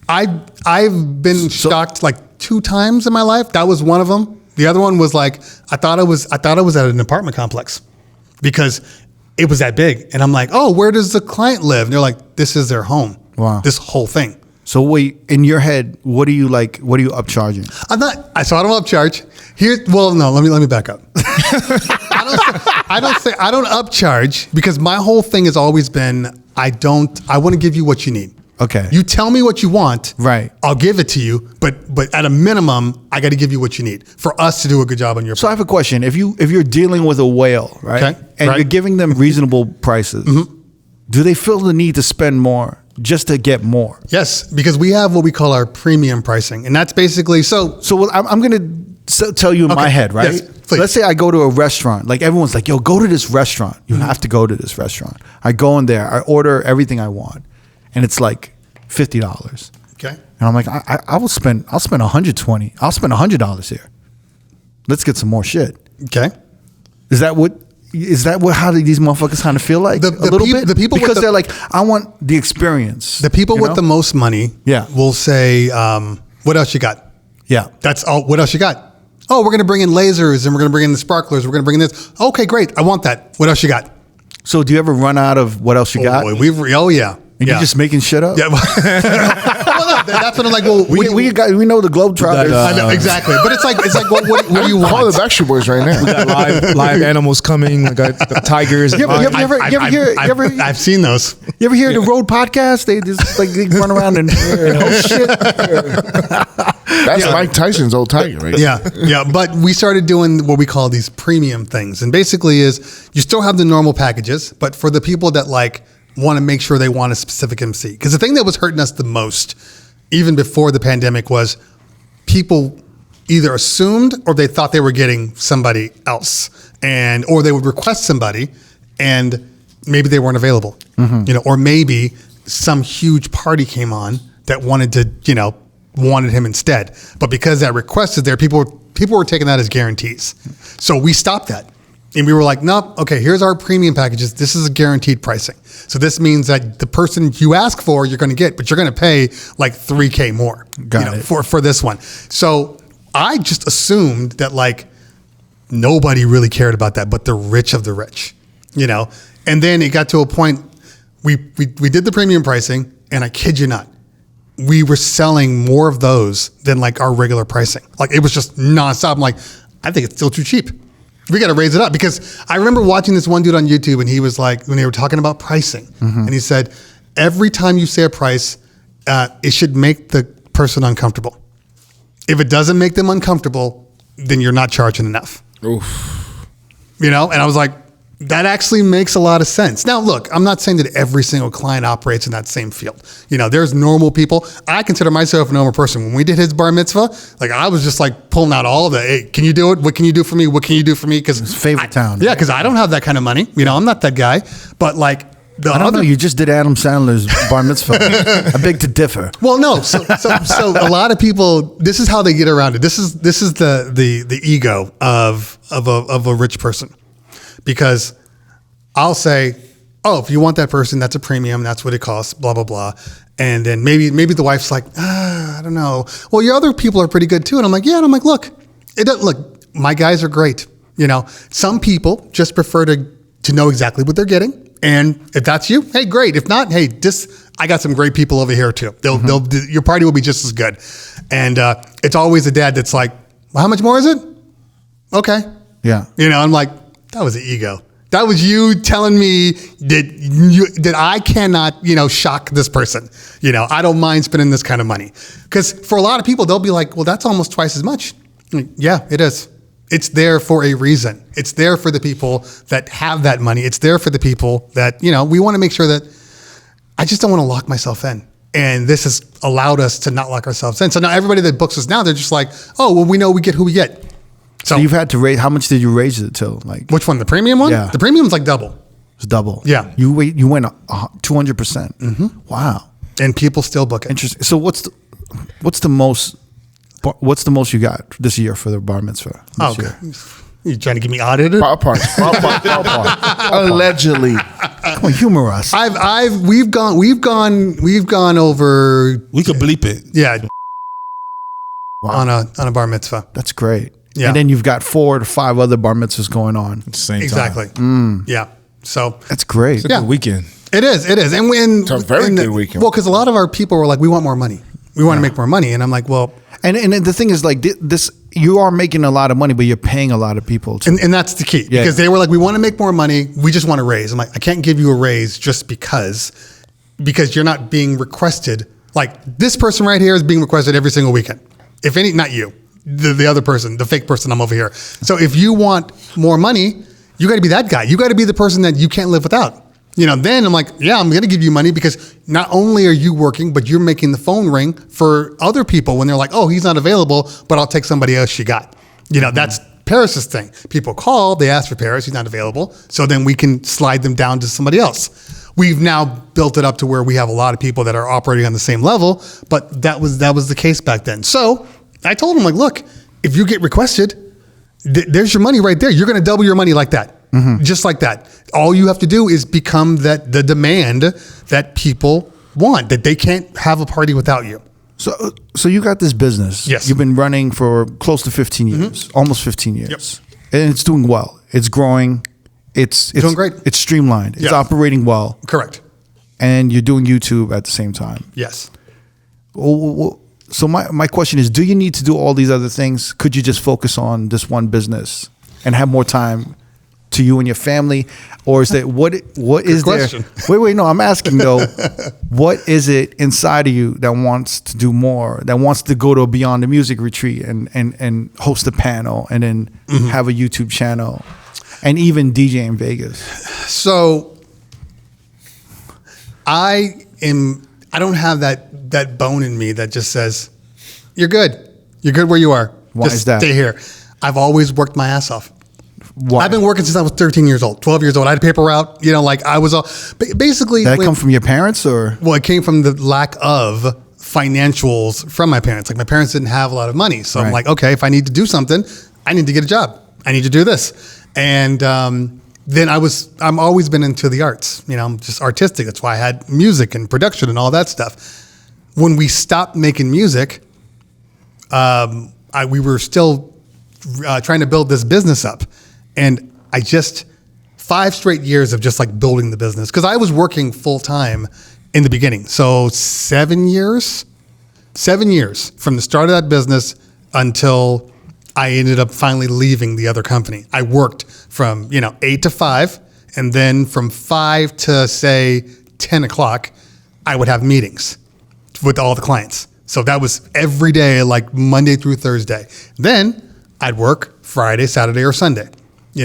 I've been shocked like 2 times in my life. That was one of them. The other one was like I thought it was at an apartment complex because it was that big, and I'm like, oh, where does the client live? And they're like, this is their home. Wow. This whole thing. So wait, in your head, what are you upcharging? I don't upcharge. Let me back up. I don't upcharge because my whole thing has always been I want to give you what you need. Okay. You tell me what you want. Right. I'll give it to you, but at a minimum, I got to give you what you need for us to do a good job on your. So I have a question. If you're dealing with a whale, right? Okay. And right. you're giving them reasonable prices, do they feel the need to spend more just to get more? Yes, because we have what we call our premium pricing, and that's basically So I'm going to tell you in my head, right? Yes, please. Let's say I go to a restaurant. Like everyone's like, yo, go to this restaurant. You have to go to this restaurant. I go in there. I order everything I want. And it's like $50. Okay. And I'm like, I'll spend $120. I'll spend $100 here. Let's get some more shit. Okay. Is that how these motherfuckers kind of feel like? A little bit? The people because they're like, I want the experience. The people with the most money will say, what else you got? Yeah. That's all. What else you got? Oh, we're going to bring in lasers and we're going to bring in the sparklers. We're going to bring in this. Okay, great. I want that. What else you got? So do you ever run out of what else you got? Boy, yeah. And you're just making shit up? Yeah. Well, no, that's what I'm like, well, we know the Globetrotters. I know, exactly. But it's like what do you want? Call the Backstreet Boys right now. We got live animals coming. We got the tigers. You ever I've seen those. You ever hear the Road podcast? They just like they run around and oh shit. That's Mike Tyson's old tiger, right? Yeah. But we started doing what we call these premium things, and basically is you still have the normal packages, but for the people that like want to make sure they want a specific MC, because the thing that was hurting us the most, even before the pandemic, was people either assumed or they thought they were getting somebody else, or they would request somebody, and maybe they weren't available, or maybe some huge party came on that wanted him instead. But because that request is there, people were taking that as guarantees. So we stopped that. And we were like, nope, okay, here's our premium packages. This is a guaranteed pricing. So this means that the person you ask for, you're going to get, but you're going to pay like $3,000 more for this one. So I just assumed that like nobody really cared about that, but the rich of the rich, And then it got to a point, we did the premium pricing, and I kid you not, we were selling more of those than like our regular pricing. Like it was just nonstop. I'm like, I think it's still too cheap. We got to raise it up, because I remember watching this one dude on YouTube, and he was like, when they were talking about pricing, and he said, every time you say a price, it should make the person uncomfortable. If it doesn't make them uncomfortable, then you're not charging enough. Oof. And I was like, that actually makes a lot of sense. Now, look, I'm not saying that every single client operates in that same field. There's normal people. I consider myself a normal person. When we did his bar mitzvah, like I was just like pulling out all of the, hey, can you do it? What can you do for me? What can you do for me? Because his favorite town. Yeah, because I don't have that kind of money. I'm not that guy. But like I don't know. You just did Adam Sandler's bar mitzvah. I beg to differ. Well, no. So a lot of people, this is how they get around it. This is the ego of a rich person. Because I'll say, oh, if you want that person, that's a premium. That's what it costs, blah, blah, blah. And then maybe the wife's like, I don't know. Well, your other people are pretty good too. And I'm like, yeah. And I'm like, look, my guys are great. Some people just prefer to know exactly what they're getting. And if that's you, hey, great. If not, hey, I got some great people over here too. Your party will be just as good. And it's always the dad that's like, well, how much more is it? Okay. Yeah. I'm like, that was the ego. That was you telling me that I cannot, shock this person. I don't mind spending this kind of money. Because for a lot of people, they'll be like, well, that's almost twice as much. Like, yeah, it is. It's there for a reason. It's there for the people that have that money. It's there for the people that, we want to make sure that I just don't want to lock myself in. And this has allowed us to not lock ourselves in. So now everybody that books us now, they're just like, oh, well, we know we get who we get. So you've had to raise. How much did you raise it to? Like which one? The premium one? Yeah. The premium's like double. It's double. Yeah. You went 200%. Wow. And people still book it. Interesting. So what's the most you got this year for the bar mitzvah? Oh, okay. You trying to get me audited? Ballpark. Allegedly. Come on, humor us. We've gone over. We could bleep it. Yeah. Wow. On a bar mitzvah. That's great. Yeah. And then you've got 4 to 5 other bar mitzvahs going on At the same time. Exactly. Yeah. So That's great. It's a good weekend. it is. And when It's a very good weekend. Well, because a lot of our people were like, we want more money. We want to make more money. And I'm like, well, And the thing is, like this, you are making a lot of money, but you're paying a lot of people. and that's the key. Yeah. Because they were like, we want to make more money. We just want to raise. I'm like, I can't give you a raise just because you're not being requested. Like this person right here is being requested every single weekend. If any, not you, the other person, the fake person I'm over here. So if you want more money, you got to be that guy. You got to be the person that you can't live without. Then I'm like, yeah, I'm going to give you money because not only are you working, but you're making the phone ring for other people when they're like, oh, he's not available, but I'll take somebody else you got. That's Paris's thing. People call, they ask for Paris, he's not available. So then we can slide them down to somebody else. We've now built it up to where we have a lot of people that are operating on the same level, but that was the case back then. So I told him, like, look, if you get requested, there's your money right there. You're going to double your money like that. Just like that. All you have to do is become the demand that people want, that they can't have a party without you. So you got this business. Yes. You've been running for close to 15 years, almost 15 years. Yep. And it's doing well. It's growing. It's doing great. It's streamlined. It's Yeah. operating well. Correct. And you're doing YouTube at the same time. Yes. So my question is, do you need to do all these other things? Could you just focus on this one business and have more time to you and your family? Or is that what is question. there? Wait, no, I'm asking though, what is it inside of you that wants to do more, that wants to go to a Beyond the Music retreat and host a panel and then have a YouTube channel and even DJ in Vegas? So I don't have that bone in me that just says, you're good. You're good where you are. Why just is that? Stay here. I've always worked my ass off. Why? I've been working since I was 13 years old, 12 years old. I had a paper route, I was all basically. Did that come from your parents or? Well, it came from the lack of financials from my parents. Like my parents didn't have a lot of money. So I'm Right. like, okay, if I need to do something, I need to get a job. I need to do this. And then I'm always been into the arts, I'm just artistic. That's why I had music and production and all that stuff. When we stopped making music, we were still trying to build this business up. And 5 straight years of just like building the business. Cause I was working full time in the beginning. So 7 years from the start of that business until I ended up finally leaving the other company. I worked from, 8 to 5. And then from 5 to say 10 o'clock, I would have meetings with all the clients. So that was every day, like Monday through Thursday. Then I'd work Friday, Saturday, or Sunday.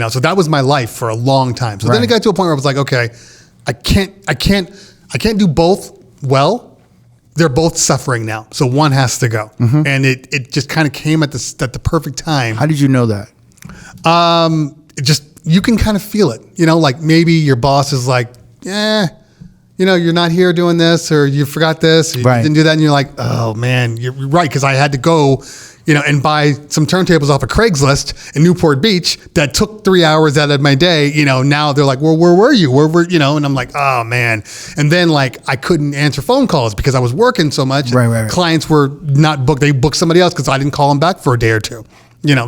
So that was my life for a long time. So then it got to a point where I was like, okay, I can't do both well. They're both suffering now. So one has to go. And it just kind of came at the perfect time. How did you know that? You can kind of feel it, like maybe your boss is like, you're not here doing this, or you forgot this, or you didn't do that. And you're like, oh man, you're right. Cause I had to go, and buy some turntables off of Craigslist in Newport Beach that took 3 hours out of my day. Now they're like, well, where were you? Where were, and I'm like, oh man. And then like, I couldn't answer phone calls because I was working so much. Right. Clients were not booked. They booked somebody else cause I didn't call them back for a day or two.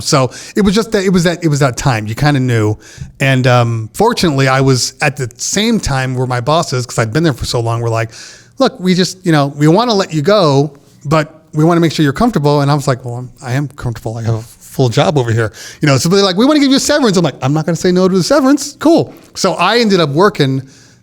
So it was just that it was that time you kind of knew. And fortunately I was at the same time where my bosses, cause I'd been there for so long, were like, look, we just, we want to let you go, but we want to make sure you're comfortable. And I was like, well, I am comfortable. I have a full job over here. So they're like, we want to give you a severance. I'm like, I'm not going to say no to the severance. Cool. So I ended up working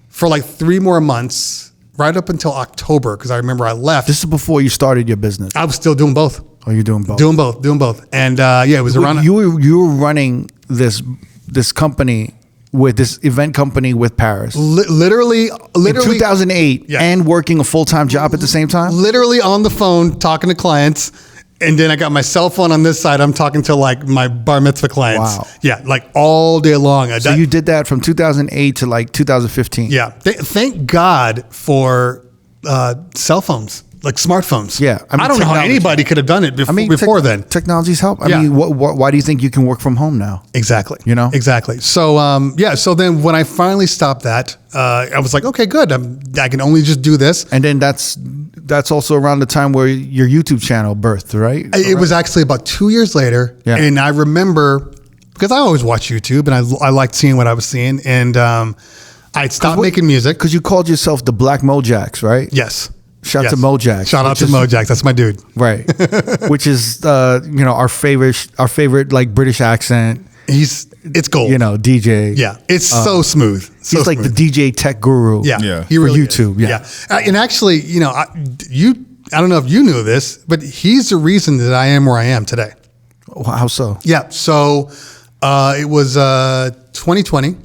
for like 3 more months, right up until October. Cause I remember I left. This is before you started your business. I was still doing both. Oh, you're doing both. Doing both. And it was around. You were running this company with this event company with Paris. Literally In 2008, Yeah. and working a full-time job at the same time? literally on the phone talking to clients. And then I got my cell phone on this side. I'm talking to like my bar mitzvah clients. Wow. Yeah, like all day long. So you did that from 2008 to like 2015? Yeah. Thank God for cell phones, like smartphones. Yeah. I don't know how technology. anybody could have done it before then. Technology's help. I Yeah. mean, why do you think you can work from home now? Exactly. You know? Exactly. So, so then when I finally stopped that, I was like, okay, good. I can only just do this. And then that's also around the time where your YouTube channel birthed, right? It was actually about 2 years later. Yeah. And I remember, because I always watch YouTube and I liked seeing what I was seeing. And I stopped making music. Because you called yourself the Black Mojax, right? Yes. Shout Yes. to Mojax. Shout out to Mojax. That's my dude. Right. Which is, our favorite like British accent, It's gold. DJ. Yeah. It's so smooth. So He's like smooth. the DJ tech guru. Yeah, Yeah. he really For YouTube, is. yeah. And actually, I don't know if you knew this, but he's the reason that I am where I am today. How so? Yeah. So it was 2020.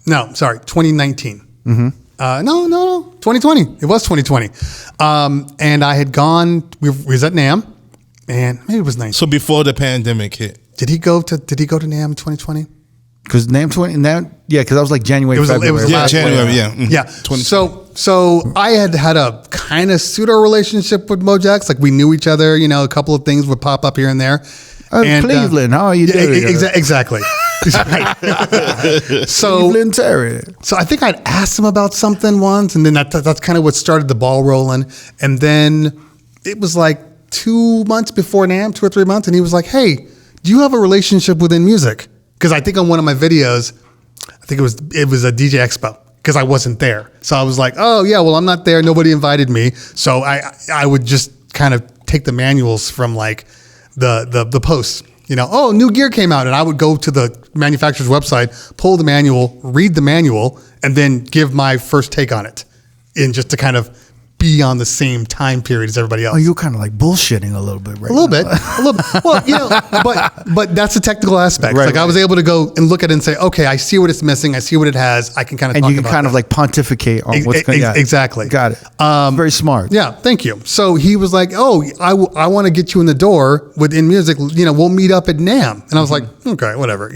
No, sorry, 2019. Mm-hmm. No, 2020. It was 2020. And I had gone. We was at NAMM, and maybe it was 19. So before the pandemic hit. Did he go to NAMM in 2020? Because because I was like January, It was February. last January, year. yeah. Mhm. Yeah. So I had a kind of pseudo relationship with Mojax. Like we knew each other. A couple of things would pop up here and there. Cleveland, how are you doing? Exactly. So Cleveland Terry. I think I'd asked him about something once, and then that's kind of what started the ball rolling. And then it was like 2 months before NAMM, 2 or 3 months, and he was like, "Hey, do you have a relationship within music?" Because I think on one of my videos, I think it was a DJ Expo, because I wasn't there. So I was like, "Oh yeah, well I'm not there. Nobody invited me." So I would just kind of take the manuals from like the posts. New gear came out, and I would go to the manufacturer's website, pull the manual, read the manual, and then give my first take on it, and just to kind of be on the same time period as everybody else. Oh, you're kind of like bullshitting a little bit, right? A little bit. Well, but that's the technical aspect. Right, I was able to go and look at it and say, okay, I see what it's missing. I see what it has. I can kind of And talk you can about kind of that. like pontificate on what's going on. Exactly. Got it. Very smart. Yeah, thank you. So he was like, "Oh, I want to get you in the door within music. We'll meet up at NAMM." And I was like, "Okay, whatever."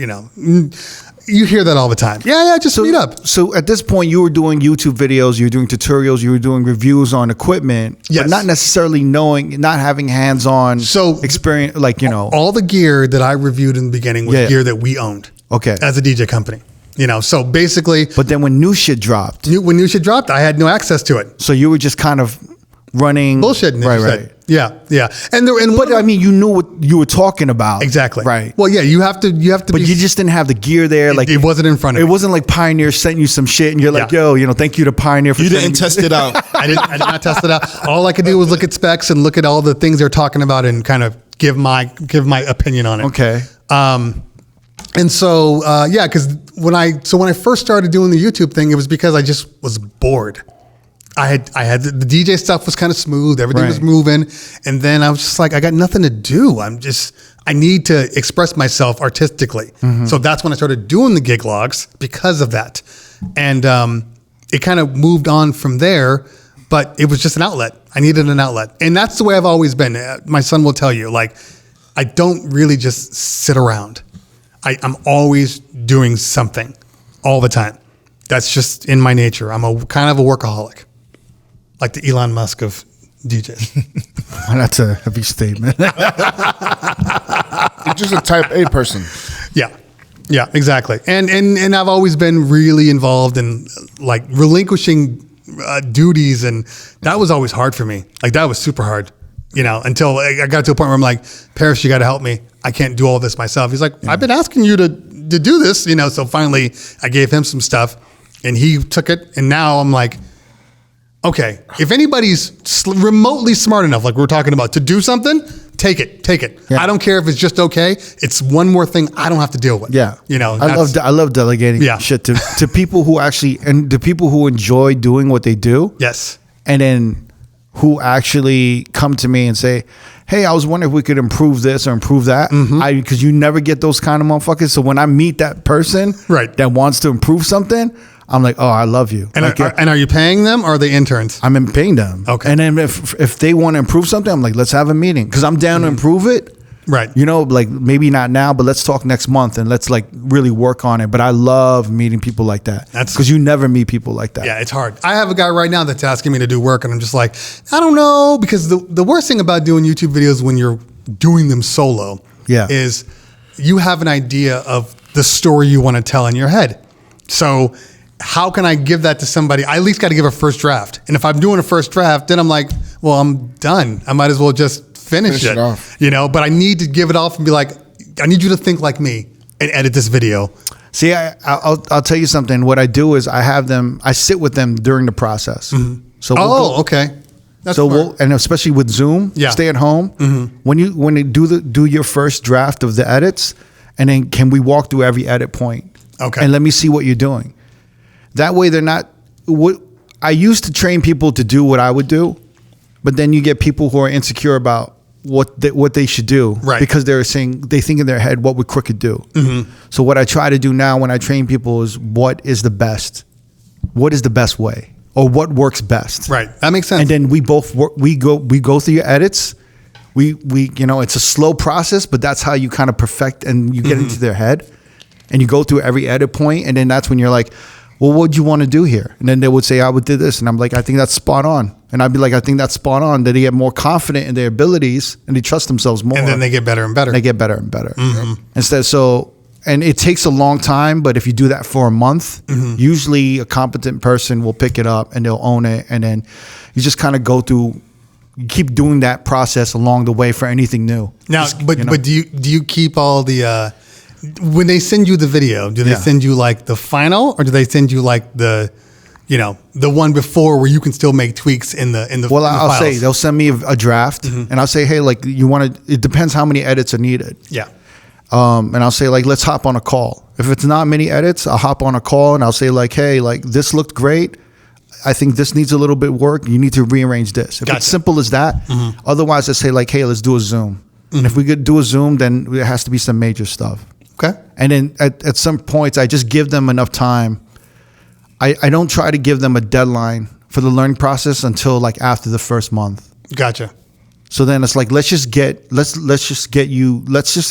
You hear that all the time. Yeah, just meet up. So at this point, you were doing YouTube videos, you were doing tutorials, you were doing reviews on equipment, Yes. but not necessarily not having hands-on experience, All the gear that I reviewed in the beginning was gear that we owned. Okay. As a DJ company. So basically, But then when new shit dropped, when new shit dropped, I had no access to it. so you were just kind of running Bullshitting. Right. Yeah. But I mean, you knew what you were talking about. Exactly. Right. Well, yeah, you have to. But you just didn't have the gear there. Like it wasn't in front of it me. wasn't like Pioneer sent you some shit and you're like, Yeah. yo, thank you to Pioneer for You sending didn't me- test it out. I did not test it out. All I could do was look at specs and look at all the things they're talking about and kind of give my opinion on it. Okay. And so because when I first started doing the YouTube thing, it was because I just was bored. I had the DJ stuff was kind of smooth, everything was Right. moving, and then I was just like, I got nothing to do. I need to express myself artistically. So that's when I started doing the gig logs because of that, and it kind of moved on from there. But it was just an outlet. I needed an outlet, and that's the way I've always been. My son will tell you, like, I don't really just sit around. I'm always doing something all the time. That's just in my nature. I'm a kind of a workaholic, like the Elon Musk of DJs. That's a heavy statement. You're just a type A person. Yeah, exactly. And I've always been really involved in like relinquishing duties, and that was always hard for me. Like that was super hard, until I got to a point where I'm like, Paris, you got to help me. I can't do all this myself. He's like, I've been asking you to do this, So finally, I gave him some stuff, and he took it. And now I'm like, okay, if anybody's remotely smart enough, like we're talking about, to do something, take it. Yeah. I don't care if it's just okay. It's one more thing I don't have to deal with. Yeah. I I love delegating shit to people who actually, and the people who enjoy doing what they do. Yes. And then who actually come to me and say, hey, I was wondering if we could improve this or improve that. Because you never get those kind of motherfuckers. So when I meet that person that wants to improve something, I'm like, oh, I love you. And, like, are you paying them or are they interns? I'm paying them. Okay. And then if they want to improve something, I'm like, let's have a meeting. Because I'm down to improve it. Right. You know, like maybe not now, but let's talk next month and let's like really work on it. But I love meeting people like that. That's because you never meet people like that. Yeah, it's hard. I have a guy right now that's asking me to do work and I'm just like, I don't know. Because the worst thing about doing YouTube videos when you're doing them solo is you have an idea of the story you want to tell in your head. So how can I give that to somebody? I at least got to give a first draft. And if I'm doing a first draft, then I'm like, well, I'm done. I might as well just finish it off. You know, but I need to give it off and be like, I need you to think like me and edit this video. See, I'll tell you something. What I do is I sit with them during the process. So okay. That's and especially with Zoom, stay at home. When you do your first draft of the edits, and then can we walk through every edit point? Okay. And let me see what you're doing. That way they're not. I used to train people to do what I would do, but then you get people who are insecure about what they should do, because they think in their head, what would Crooked do? So what I try to do now when I train people is what is the best way, or what works best. Right, that makes sense. And then we both work, we go through your edits. We it's a slow process, but that's how you kind of perfect and you get into their head, and you go through every edit point, and then that's when you're like, well, what would you want to do here? And then they would say, I would do this. And I'm like, I think that's spot on. And I'd be like, I think that's spot on. That they get more confident in their abilities and they trust themselves more. And then they get better and better. They get better and better. And it takes a long time, but if you do that for a month, usually a competent person will pick it up and they'll own it. And then you just kind of go through, you keep doing that process along the way for anything new. Now, but do you keep all the, when they send you the video, do they send you like the final, or do they send you like the one before where you can still make tweaks in the Well, I'll files? say they'll send me a draft, and I'll say, hey, like it depends how many edits are needed. Yeah. And I'll say, like, let's hop on a call. If it's not many edits, I'll hop on a call and I'll say, like, hey, like this looked great. I think this needs a little bit of work. You need to rearrange this. If it's simple as that. Otherwise, I say, like, hey, let's do a Zoom. And if we could do a Zoom, then there has to be some major stuff. Okay. And then at some points, I just give them enough time. I don't try to give them a deadline for the learning process until like after the first month. Gotcha. So then it's like, let's just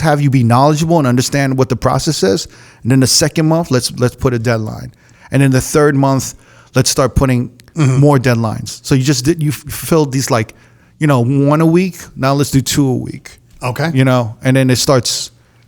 have you be knowledgeable and understand what the process is. And then the second month, let's put a deadline. And then the third month, let's start putting more deadlines. So you filled these like, one a week. Now let's do 2 a week. Okay. And then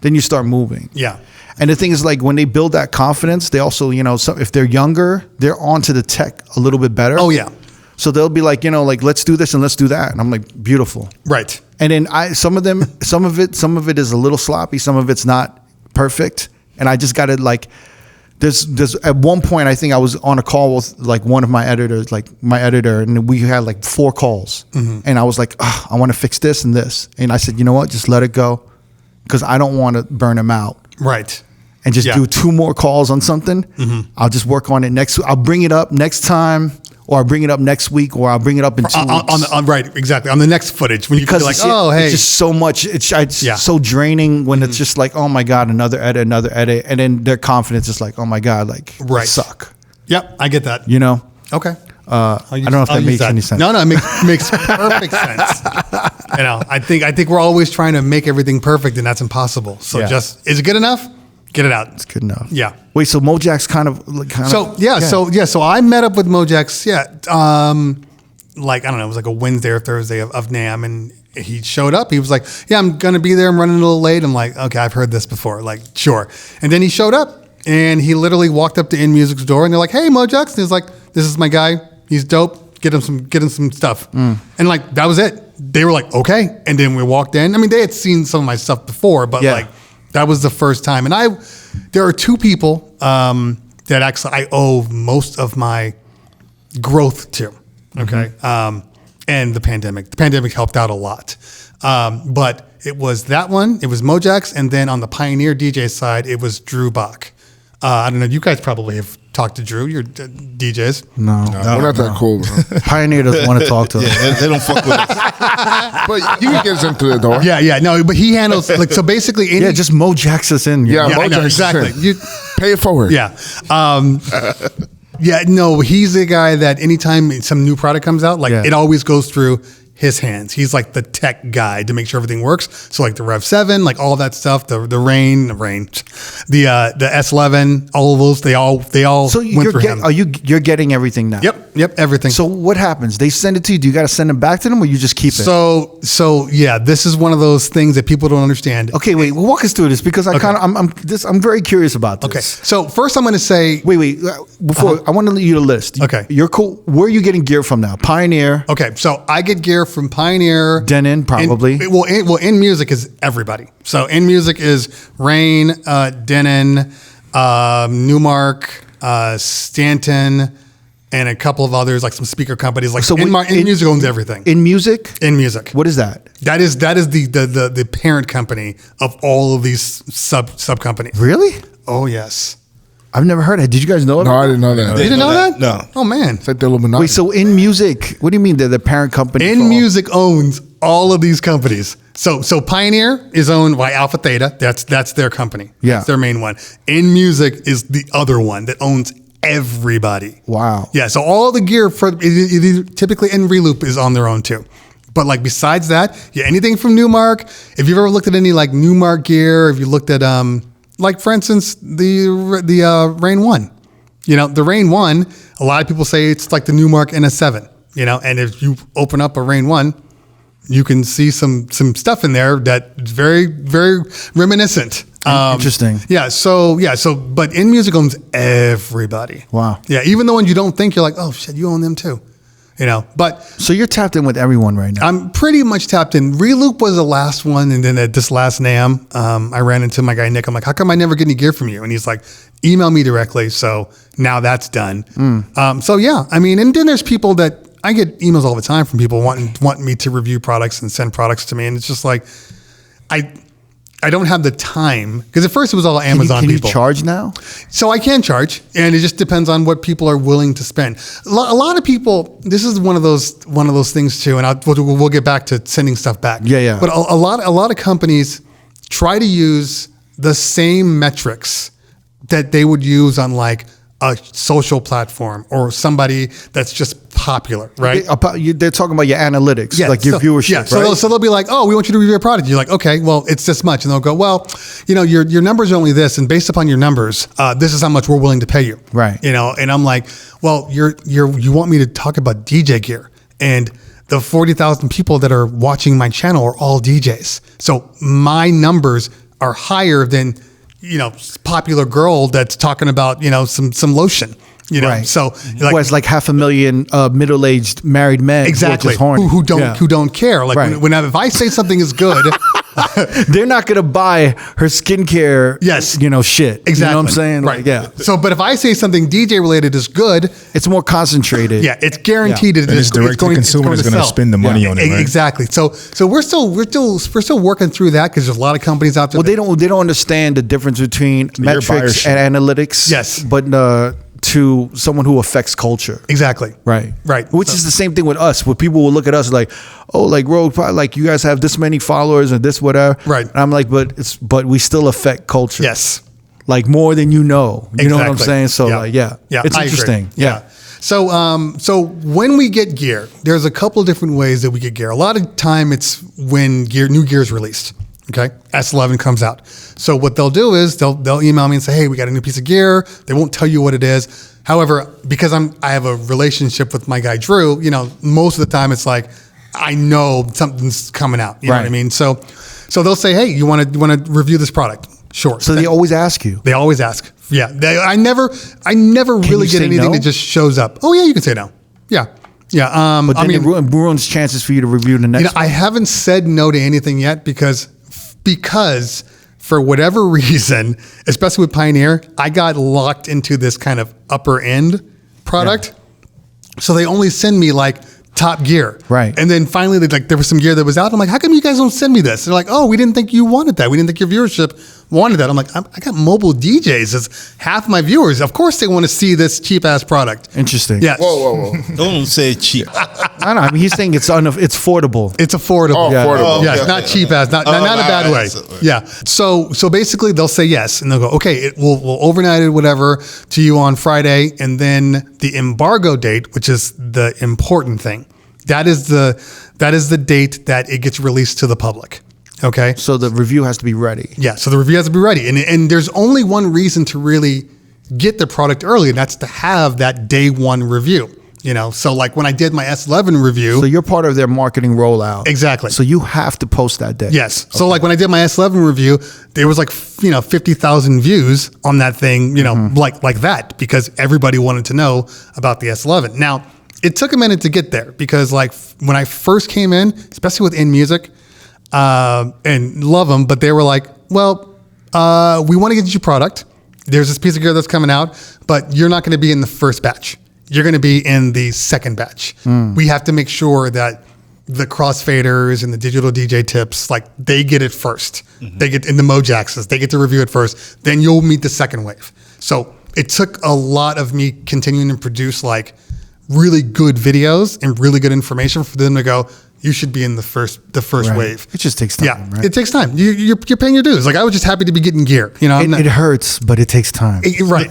then you start moving. Yeah. And the thing is, like, when they build that confidence, they also, so if they're younger, they're onto the tech a little bit better. Oh, yeah. So they'll be like, like, let's do this and let's do that. And I'm like, beautiful. Right. And then some of it is a little sloppy. Some of it's not perfect. And I just got to like, there's at one point, I think I was on a call with like one of my editors, and we had like 4 calls. And I was like, I want to fix this and this. And I said, you know what? Just let it go. Because I don't want to burn them out. Right. And just do 2 more calls on something. I'll just work on it I'll bring it up next time, or I'll bring it up next week, or I'll bring it up in 2 weeks. Right, exactly. On the next footage. When you can be like, it's just so much. It's so draining when it's just like, oh my God, another edit. And then their confidence is like, oh my God, like, it suck. Yep, I get that. Okay. I don't know if that makes any sense. No, it makes perfect sense. I think we're always trying to make everything perfect, and that's impossible. So is it good enough? Get it out. It's good enough. Yeah. Wait, so Mojack's kind of. So I met up with Mojack's. Like, I don't know, it was like a Wednesday or Thursday of NAMM, and he showed up. He was like, yeah, I'm gonna be there. I'm running a little late. I'm like, okay, I've heard this before. Like, sure. And then he showed up, and he literally walked up to In Music's door, and they're like, hey, Mojack's. And he's like, this is my guy. He's dope. Get him some stuff. And like, that was it. They were like, okay. And then we walked in. I mean, they had seen some of my stuff before, but like, that was the first time. And there are 2 people that actually I owe most of my growth to. Okay. And the pandemic. The pandemic helped out a lot. But it was that one. It was Mojack's. And then on the Pioneer DJ side, it was Drew Bach. I don't know. You guys probably have talk to Drew. You're DJs. No. We're not that cool, bro. Pioneer doesn't want to talk to us. Yeah, they don't fuck with us. But you can get us into the door. Yeah. No, but he handles like so. Basically, any, Yeah, just Mo Jacks us in. Yeah, I know, Mojo, exactly. You pay it forward. Yeah. Yeah, no, he's the guy that anytime some new product comes out, like it always goes through his hands. He's like the tech guy to make sure everything works. So like the Rev 7, like all that stuff, the S11, all of those, they all So went through him. you're getting everything now? Yep, everything. So what happens? They send it to you. Do you got to send it back to them, or you just keep it? So yeah, this is one of those things that people don't understand. Okay, wait. Well, walk us through this because I'm very curious about this. Okay, so first I'm going to say, Wait. Before I want to leave you the list. Okay. You're cool. Where are you getting gear from now? Pioneer. okay, so I get gear from Pioneer, Denon, probably. In music is everybody. So in music is Rain, Denon, Newmark, Stanton, and a couple of others, like some speaker companies. Like So in music owns everything. In music? In music, What is that? that is the parent company of all of these sub companies. Really? Oh yes, I've never heard of it. Did you guys know it? No, I didn't know that. you didn't know that? No. Oh man. It's like the Illuminati. Wait, so in music, what do you mean they're the parent company? for In all- music owns all of these companies. So Pioneer is owned by Alpha Theta. That's their company. Yeah. That's their main one. In music is the other one that owns everybody. Wow. Yeah. So all the gear for typically in Reloop is on their own too. But like besides that, yeah, anything from Newmark. If you've ever looked at any like Newmark gear, if you looked at like for instance the Rain 1. You know, the Rain 1, a lot of people say it's like the Newmark NS7, you know, and if you open up a Rain 1, you can see some stuff in there that's very, very reminiscent. Interesting. But in music owns everybody. Wow. Yeah, even the ones you don't think, you're like, oh shit, you own them too. You know, but So you're tapped in with everyone right now. I'm pretty much tapped in. Reloop was the last one, and then at this last NAMM, I ran into my guy Nick. I'm like, how come I never get any gear from you? And he's like, email me directly. So now that's done. So yeah, I mean, and then there's people that I get emails all the time from people wanting me to review products and send products to me, and it's just like, I don't have the time because at first it was all Amazon can people. you charge now? So I can charge, and it just depends on what people are willing to spend. A lot of people. This is one of those things too, and we'll get back to sending stuff back. Yeah. But a lot of companies try to use the same metrics that they would use on like a social platform or somebody that's just popular, right? They're talking about your analytics, like your viewership. Yeah, right? so they'll be like, "Oh, we want you to review a product." You're like, "Okay, well, it's this much," and they'll go, "Well, you know, your numbers are only this, and based upon your numbers, this is how much we're willing to pay you." Right. You know, and I'm like, "Well, you want me to talk about DJ gear, and the 40,000 people that are watching my channel are all DJs, so my numbers are higher than." You know, popular girl that's talking about, you know, some lotion, you know, Right. so Like, it's like 500,000 middle-aged married men exactly who are who don't care. Like Right. when if I say something is good, they're not gonna buy her skincare. Yes. Shit. exactly. You know what I'm saying? Right. Like, yeah. So, but if I say something DJ related is good, It's more concentrated. yeah, it's guaranteed And it's direct to consumer that's going to sell. spend the money on it, right? Exactly. So we're still working through that because there's a lot of companies out there. Well, they don't understand the difference between metrics buyership. and analytics. Yes. But to someone who affects culture. exactly. Right. Right. Which is the same thing with us, where people will look at us like, oh, like R.O.A.D, like you guys have this many followers and this whatever. Right. And I'm like, but we still affect culture. Yes. Like more than you know. You know what I'm Exactly. saying? So Yeah. like, yeah. Yeah, It's I agree. interesting. Yeah. So when we get gear, there's a couple of different ways that we get gear. A lot of time it's when new gear is released. Okay, S11 comes out. So what they'll do is they'll email me and say, hey, we got a new piece of gear. They won't tell you what it is. However, because I have a relationship with my guy Drew, you know, most of the time it's like I know something's coming out. You know what I Right. mean? So they'll say, hey, you want to review this product? Sure. So they always ask you. They always ask. Yeah. I never really you get say anything no? that just shows up. Oh yeah, you can say no. Yeah. Yeah. But then it ruins chances for you to review the next I haven't said no to anything yet because for whatever reason, especially with Pioneer, I got locked into this kind of upper end product. Yeah. So they only send me like top gear. Right. And then finally there was some gear that was out. I'm like, how come you guys don't send me this? They're like, oh, we didn't think you wanted that. We didn't think your viewership wanted that. I'm like, I got mobile DJs as half my viewers. Of course they want to see this cheap ass product. Interesting. Yeah. Whoa. Don't say cheap. I don't know. I mean, he's saying it's affordable. It's affordable. Oh, Yeah. affordable. Oh, Yeah, okay, it's not okay. cheap as, not in a bad way. Yeah. So basically they'll say yes and they'll go, okay, we'll overnight it, whatever, to you on Friday. And then the embargo date, which is the important thing, that is the date that it gets released to the public. Okay. So the review has to be ready. Yeah. So the review has to be ready. And there's only one reason to really get the product early, and that's to have that day one review. So like when I did my S11 review. So you're part of their marketing rollout. Exactly. So you have to post that day. Yes. So like when I did my S11 review, there was like 50,000 views on that thing, like that, because everybody wanted to know about the S11. Now, it took a minute to get there because like when I first came in, especially with In Music, and love them, but they were like, well, we want to get you product. There's this piece of gear that's coming out, but you're not going to be in the first batch. You're going to be in the second batch. We have to make sure that the crossfaders and the digital DJ tips, like they get it first. They get in the Mojaxes. They get to review it first. Then you'll meet the second wave. So it took a lot of me continuing to produce like really good videos and really good information for them to go, you should be in the first Right. wave. It just takes time, Yeah, right? it takes time. You're paying your dues. Like I was just happy to be getting gear. It hurts, but it takes time. Right.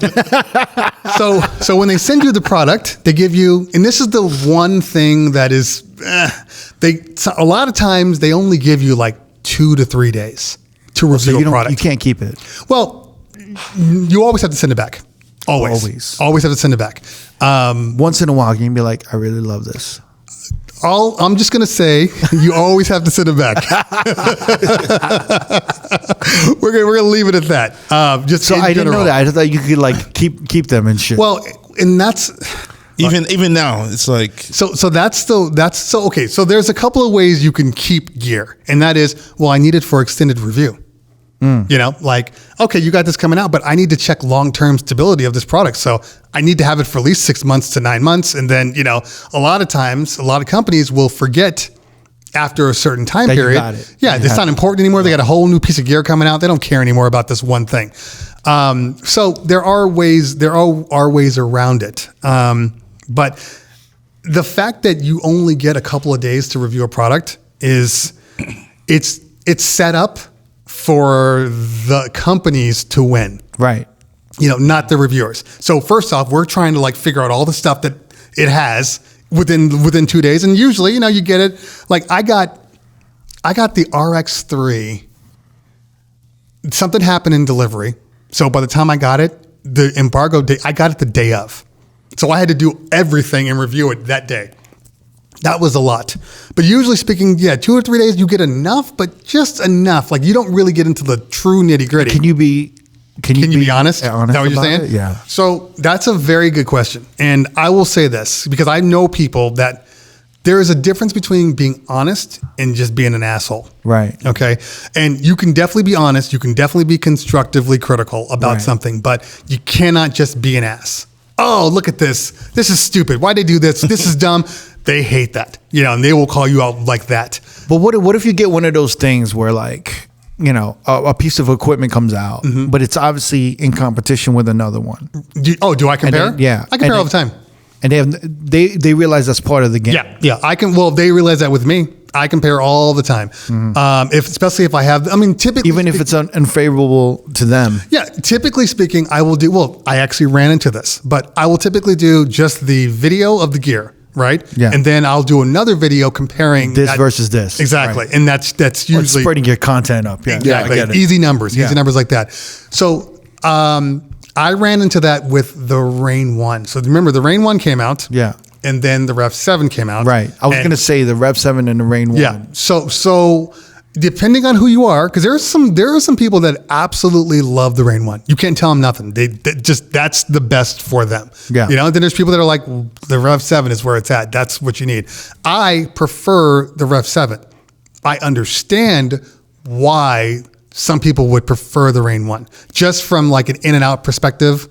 So when they send you the product, they give you, and this is the one thing that is, a lot of times they only give you like 2 to 3 days to review a product. You can't keep it. Well, you always have to send it back. Always have to send it back. Once in a while, you can be like, I really love this. I'm just going to say, you always have to send it back. We're gonna leave it at that. So I didn't know that. I thought you could like keep them and shit. Well, and that's Even now, it's like okay. So there's a couple of ways you can keep gear, and that is, well, I need it for extended review. Like, okay, you got this coming out, but I need to check long-term stability of this product. So I need to have it for at least 6 months to 9 months. And then, a lot of times, a lot of companies will forget after a certain time That you period. got it. Yeah, it's not important anymore. They got a whole new piece of gear coming out. They don't care anymore about this one thing. So there are ways around it. But the fact that you only get a couple of days to review a product is it's set up for the companies to win, right. Not the reviewers. So first off, we're trying to like figure out all the stuff that it has within 2 days. And usually, you get it. Like I got the RX3. Something happened in delivery. So by the time I got it, the embargo day, I got it the day of. So I had to do everything and review it that day. That was a lot. But usually speaking, 2 or 3 days, you get enough, but just enough. Like you don't really get into the true nitty gritty. Can you be honest? Is that what you're about saying? it? Yeah. So that's a very good question. And I will say this because I know people that there is a difference between being honest and just being an asshole. Right. Okay. And you can definitely be honest. You can definitely be constructively critical about Right. something, but you cannot just be an ass. Oh, look at this. This is stupid. Why'd they do this? This is dumb. They hate that, and they will call you out like that. But what if you get one of those things where like, a piece of equipment comes out, but it's obviously in competition with another one. Do I compare? then- yeah. I compare And all the time. And they realize that's part of the game. Yeah. I can. Well, they realize that with me. I compare all the time. Especially if I have. I mean, typically, Even if it's unfavorable to them. yeah. Typically speaking, I will do. Well, I actually ran into this, but I will typically do just the video of the gear, right? Yeah. And then I'll do another video comparing This versus this. Exactly, Right. and that's Or usually spreading your content up. Yeah. exactly I get it. easy numbers like that. So I ran into that with the Rain 1. So remember, the Rain 1 came out. Yeah. And then the Rev 7 came out. Right. I was And- going to say the Rev 7 and the Rain 1. Yeah. So depending on who you are, because there are some people that absolutely love the Rain 1. You can't tell them nothing. They just, that's the best for them. Yeah. Then there's people that are like, the Rev 7 is where it's at. That's what you need. I prefer the Rev 7. I understand why some people would prefer the Rain 1. Just from like an in and out perspective,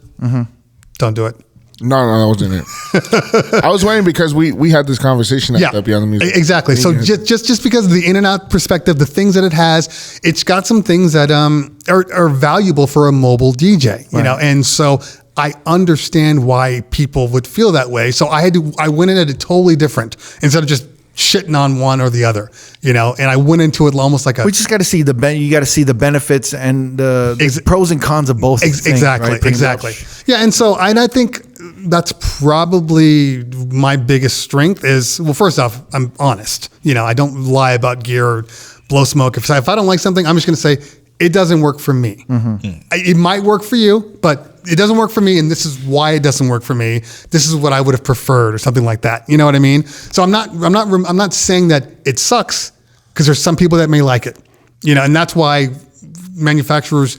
don't do it. No, that wasn't it. I was waiting because we had this conversation at the Beyond the Music. Exactly. So just because of the in and out perspective, the things that it has, it's got some things that are valuable for a mobile DJ, you know, and so I understand why people would feel that way. So I went in at it totally different instead of just shitting on one or the other, you know, and I went into it almost like we just got to see you got to see the benefits and the pros and cons of both. Exactly. Right? Exactly. Yeah. And so I think that's probably my biggest strength is, well, first off, I'm honest, you know, I don't lie about gear or blow smoke. If I don't like something, I'm just going to say it doesn't work for me. It might work for you, but it doesn't work for me, and this is why it doesn't work for me. This is what I would have preferred, or something like that. You know what I mean? So I'm not saying that it sucks, because there's some people that may like it. You know, and that's why manufacturers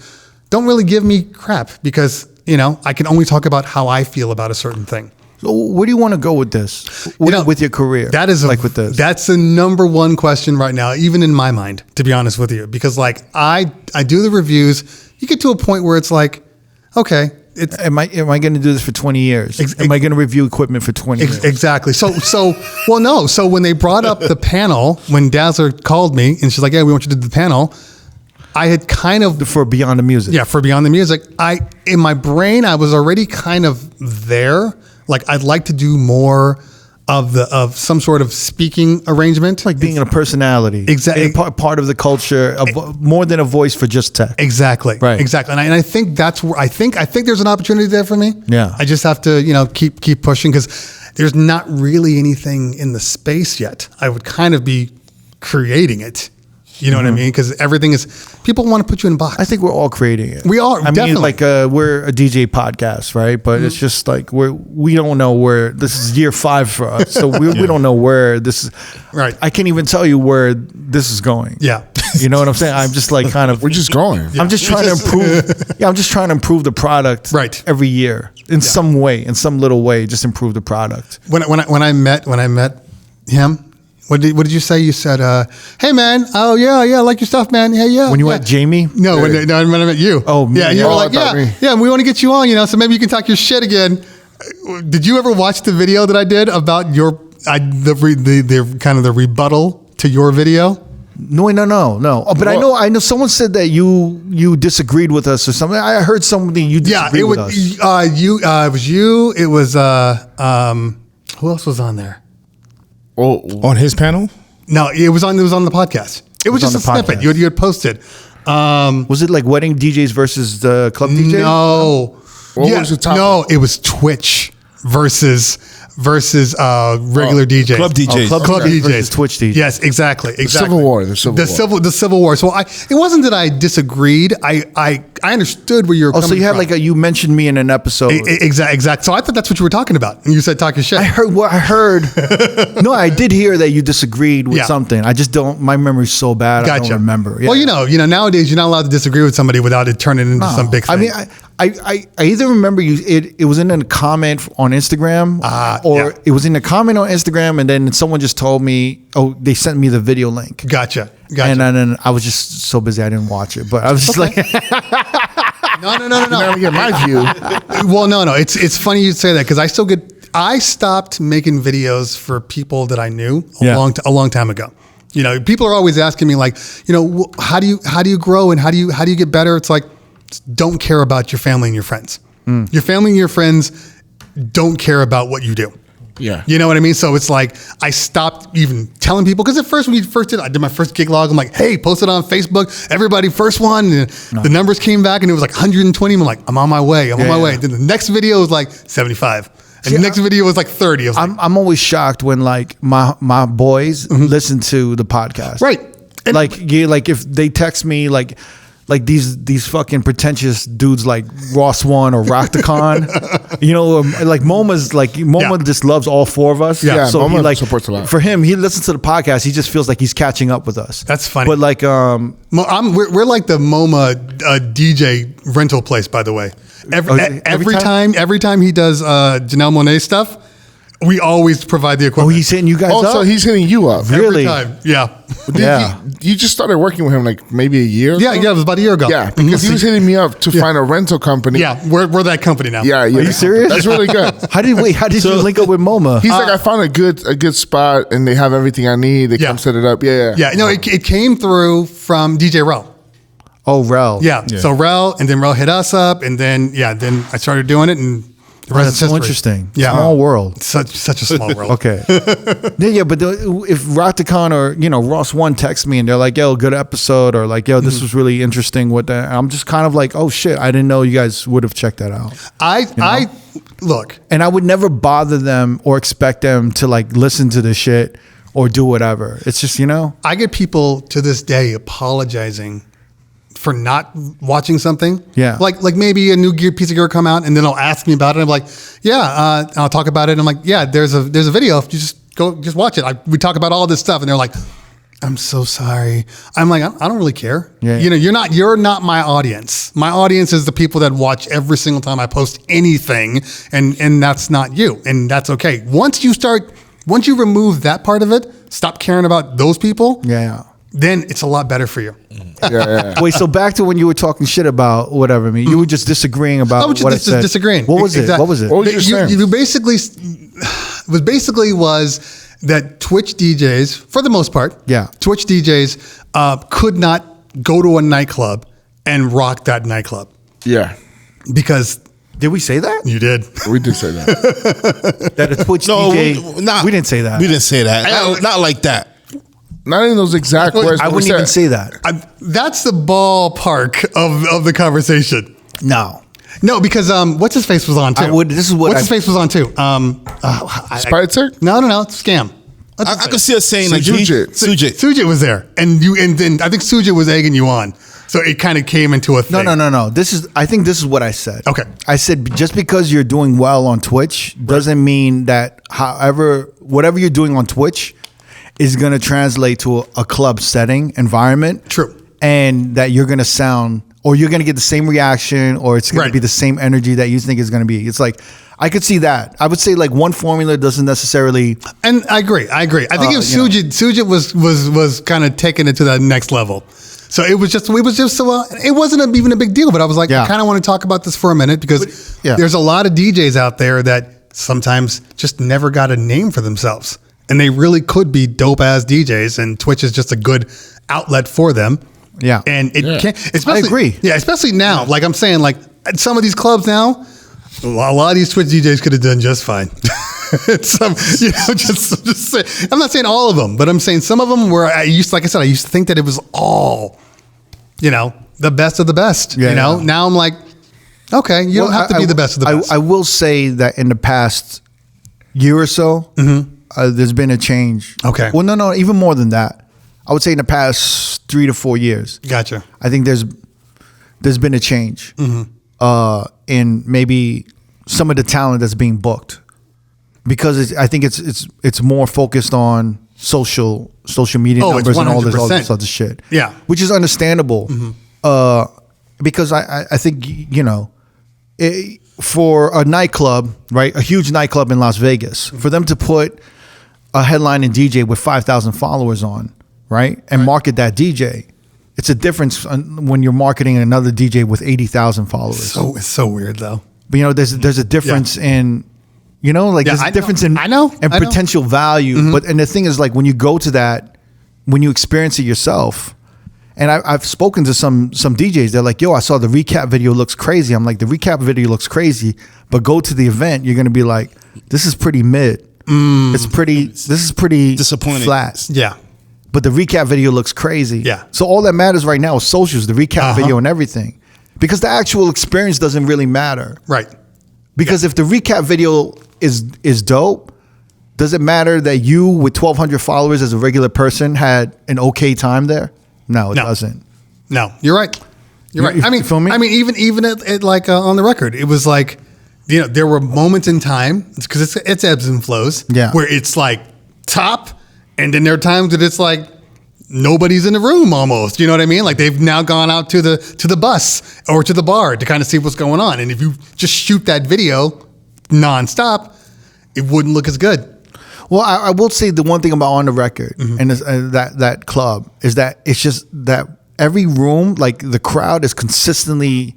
don't really give me crap, because you know I can only talk about how I feel about a certain thing. So where do you want to go with this? With your career? That is with this. That's the number one question right now, even in my mind, to be honest with you, because like I do the reviews. You get to a point where it's like, okay, am I going to do this for 20 years? Am I going to review equipment for 20 years? Exactly. So well, no. So when they brought up the panel, when Dazzler called me and she's like, "Yeah, we want you to do the panel," I had kind of for Beyond the Music. Yeah, for Beyond the Music. In my brain, I was already kind of there. Like I'd like to do more of some sort of speaking arrangement, like being a personality, exactly, part of the culture, more than a voice for just tech. Exactly, right, exactly. And I think that's where I think there's an opportunity there for me. Yeah, I just have to keep pushing, because there's not really anything in the space yet. I would kind of be creating it. You know what I mean? Because everything is, people want to put you in a box. I think we're all creating it. We are. I definitely. mean, like we're a DJ podcast, right? But it's just like we don't know where this is year 5 for us, so we don't know where this is. Right. I can't even tell you where this is going. Yeah. You know what I'm saying? I'm just like kind of. We're just going. I'm just trying to improve. Yeah, I'm just trying to improve the product. Right. Every year, in some way, in some little way, just improve the product. When I met him. What did you say? You said, "Hey man, oh yeah, I like your stuff, man. Yeah." When you met Jamie? No, when I met you. Oh, me. Yeah. You were like, yeah. We want to get you on, so maybe you can talk your shit again. Did you ever watch the video that I did about the kind of the rebuttal to your video? No. Oh, but well, I know. Someone said that you disagreed with us or something. I heard something you disagreed with us. It was you. It was who else was on there? On his panel? No, it was on the podcast. It was just a snippet you had posted. Was it like wedding DJs versus the club DJs? No. What was the topic? No, it was Twitch versus regular DJs. Club DJs. Club DJs. Versus Twitch DJs. Yes, exactly. The Civil War. The Civil War. So it wasn't that I disagreed. I understood where you were coming from. So you had you mentioned me in an episode. Exact. So I thought that's what you were talking about. And you said talk your shit. I heard. No, I did hear that you disagreed with something. I just don't, my memory's so bad. Gotcha. I don't remember. Yeah. Well, nowadays you're not allowed to disagree with somebody without it turning into some big thing. I mean, I either remember it was in a comment on Instagram or it was in a comment on Instagram, and then someone just told me, they sent me the video link. Gotcha. And then I was just so busy I didn't watch it, but I was just like, no. You're not gonna get my view. Well, no. It's funny you say that, because I stopped making videos for people that I knew a long time ago. People are always asking me how do you grow and how do you get better? It's like, don't care about your family and your friends. Your family and your friends don't care about what you do. Yeah. You know what I mean? So it's like, I stopped even telling people, because at first I did my first gig log. I'm like, hey, post it on Facebook. Everybody, first one. And the numbers came back and it was like 120. I'm like, I'm on my way. I'm on my way. Then the next video was like 75. And the next video was like 30. I'm always shocked when my boys listen to the podcast. Right. And if they text me like these fucking pretentious dudes like Ross One or Rock the Con, MoMA just loves all 4 of us. Yeah, so MoMA supports a lot. For him, he listens to the podcast. He just feels like he's catching up with us. That's funny. But we're like the MoMA DJ rental place, by the way. Every time he does Janelle Monáe stuff, We always provide the Oh, equipment. he's hitting you guys Oh, up? so he's hitting you up. Really? Every time. Yeah. You just started working with him like maybe a year ago? Yeah, it was about a year ago. Yeah, because he was hitting me up to find a rental company. Yeah, we're that company now. Yeah, yeah. Are you serious? That's really good. How did you link up with MoMA? He's like, I found a good spot, and they have everything I need. They come set it up. Yeah. Yeah, no, it came through from DJ Rel. Oh, Rel. Yeah. So Rel, and then Rel hit us up, and then then I started doing it, and the rest That's is so history. interesting. Yeah. Small world. Such a small world. Okay. Yeah, but if Rockticon or Ross One text me and they're like, "Yo, good episode," or like, "Yo, this was really interesting," with that, I'm just kind of like, "Oh shit, I didn't know you guys would have checked that out." I look, And I would never bother them or expect them to like listen to the shit or do whatever. It's just I get people to this day apologizing for not watching something. Yeah. Like maybe a new piece of gear come out and then they'll ask me about it. I'm like, I'll talk about it. I'm like, yeah, there's a video. You just watch it. We talk about all this stuff and they're like, I'm so sorry. I'm like, I don't really care. Yeah. You're not my audience. My audience is the people that watch every single time I post anything, and that's not you. And that's okay. Once you remove that part of it, stop caring about those people. yeah. Then it's a lot better for you. Yeah. Wait, so back to when you were talking shit about whatever. I mean, you were just disagreeing about what I said. Disagreeing. What was it? Exactly. What was it? What was your saying? You basically was that Twitch DJs, for the most part, Twitch DJs could not go to a nightclub and rock that nightclub Yeah. because Did we say that? you did. We did say that. That a Twitch No, DJ? We didn't say that. We didn't say that. Not like that. Not in those exact words. I but we wouldn't even said- say that. That's the ballpark of the conversation. No. No, because what's his face was on too. This is what what's his face was on too. Spider? No, scam. I could see us saying like Sujit. Sujit. was there, and then I think Sujit was egging you on, so it kind of came into a thing. No. I think this is what I said. Okay. I said just because you're doing well on Twitch doesn't mean that whatever you're doing on Twitch is going to translate to a club setting environment. True. And that you're going to sound, or you're going to get the same reaction, or it's going to be the same energy that you think is going to be. It's like, I could see that. I would say like one formula doesn't necessarily. And I agree. I think it was Sujit was kind of taking it to that next level. So it was just it wasn't even a big deal, but I was like, I kind of want to talk about this for a minute because there's a lot of DJs out there that sometimes just never got a name for themselves. And they really could be dope ass DJs, and Twitch is just a good outlet for them. Yeah. And it can't, especially, I agree. Yeah, especially now. Like I'm saying, like at some of these clubs now, a lot of these Twitch DJs could have done just fine. I'm not saying all of them, but I'm saying some of them where I used to think that it was all, the best of the best. Yeah, Now I'm like, okay, you don't have to be the best of the best. I will say that in the past year or so, there's been a change. Okay. Well, no, even more than that. I would say in the past 3 to 4 years. Gotcha. I think there's been a change in maybe some of the talent that's being booked, because I think it's more focused on social media numbers and all this other shit. Yeah. Which is understandable. Because I think for a nightclub, right, a huge nightclub in Las Vegas, for them to put a headlining DJ with 5,000 followers on, right, and market that DJ, it's a difference when you're marketing another DJ with 80,000 followers. It's so weird though. But there's a difference in, there's a difference in potential value. But and the thing is, like, when you go to that, when you experience it yourself, and I've spoken to some DJs, they're like, yo, I saw the recap video, looks crazy. I'm like, the recap video looks crazy, but go to the event, you're gonna be like, this is pretty mid. This is pretty disappointing, flat. Yeah. But the recap video looks crazy. Yeah. So all that matters right now is socials, the recap video and everything. Because the actual experience doesn't really matter. Right. Because if the recap video is dope, does it matter that you with 1,200 followers as a regular person had an okay time there? No, it doesn't. No, you're right. You're right. You feel me? I mean, even at like on the record, it was like, there were moments in time, because it's ebbs and flows. Yeah. Where it's like top, and then there are times that it's like nobody's in the room almost. You know what I mean? Like they've now gone out to the bus or to the bar to kind of see what's going on. And if you just shoot that video nonstop, it wouldn't look as good. Well, I will say the one thing about On the Record and that club is that it's just that every room, like the crowd is consistently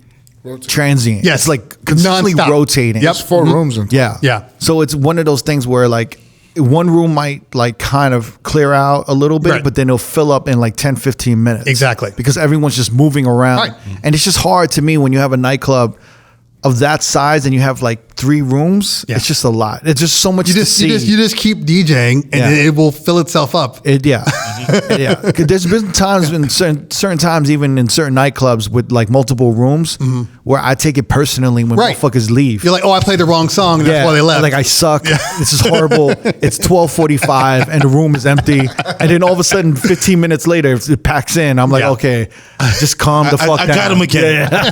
transient. Yes. It's like consistently Non-stop. rotating. There's 4 rooms in Yeah. Yeah. So it's one of those things where like one room might like kind of clear out a little bit, Right. but then it'll fill up in like 10, 15 minutes. Exactly. Because everyone's just moving around. Right. And it's just hard to me when you have a nightclub of that size and you have like 3 rooms. Yeah. It's just a lot. It's just so much You to just see. you just keep DJing and Yeah. it will fill itself up. Yeah. 'Cause there's been times in certain times, even in certain nightclubs with like multiple rooms, where I take it personally when Right. motherfuckers leave. You're like, oh, I played the wrong song. And that's why they left. Like I suck. This is horrible. It's 12:45 and the room is empty. And then all of a sudden, 15 minutes later, it packs in. I'm like, Yeah. okay, just calm the fuck I down. got him again. Yeah.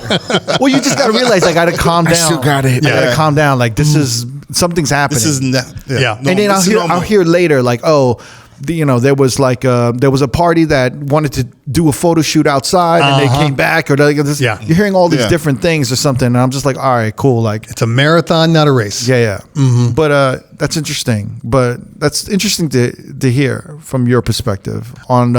Well, you just gotta realize I gotta calm down. still got it. I gotta Yeah. calm down. Like this is something's happening. This is not. Yeah. And then I'll hear later, like, oh, there was like there was a party that wanted to do a photo shoot outside, and they came back, or like this. Yeah. You're hearing all these Yeah. different things or something, and I'm just like, all right, cool, like, It's a marathon, not a race. yeah. But that's interesting. But that's interesting to hear from your perspective on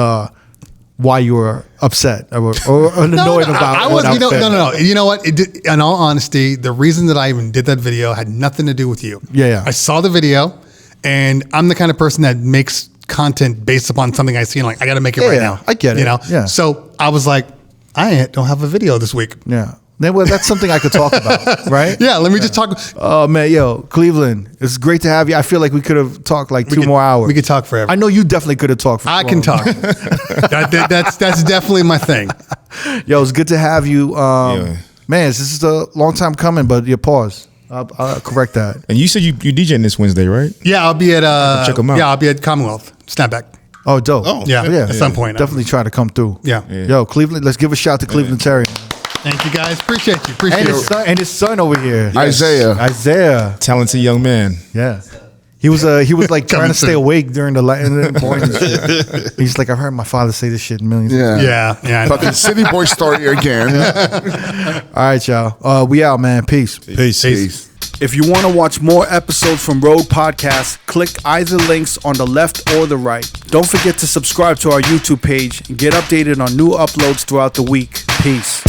why you were upset or annoyed about I what was, outfit. no. You know what? In all honesty, the reason that I even did that video had nothing to do with you. Yeah. I saw the video, and I'm the kind of person that makes content based upon something I see, and like, I got to make it right Yeah, now. I get it. You know? Yeah. So I was like, I don't have a video this week. Yeah. Well, that's something I could talk about, right? Yeah, let me just talk. Oh man, yo, Cleveland, it's great to have you. I feel like we could have talked like 2 more hours. We could talk forever. I know you definitely could have talked. I can talk. That's definitely my thing. Yo, it's good to have you. Man, this is a long time coming, but your pause. I'll correct that. And you said you DJing this Wednesday, right? Yeah, I'll be at Check 'em out. Yeah, I'll be at Commonwealth Snapback. Oh, dope. Oh, Yeah, yeah. at some point. Definitely try to come through. Yeah. Yo, Cleveland, let's give a shout to Cleveland Terry. Thank you guys. Appreciate you. Appreciate it. And his son over here. Isaiah. Talented young man. Yeah. He was like trying to stay awake during the morning. He's like, I've heard my father say this shit millions of times. Yeah. Fucking City Boy story again. All right, y'all. We out, man. Peace. Peace. If you want to watch more episodes from R.O.A.D Podcast, click either links on the left or the right. Don't forget to subscribe to our YouTube page and get updated on new uploads throughout the week. Peace.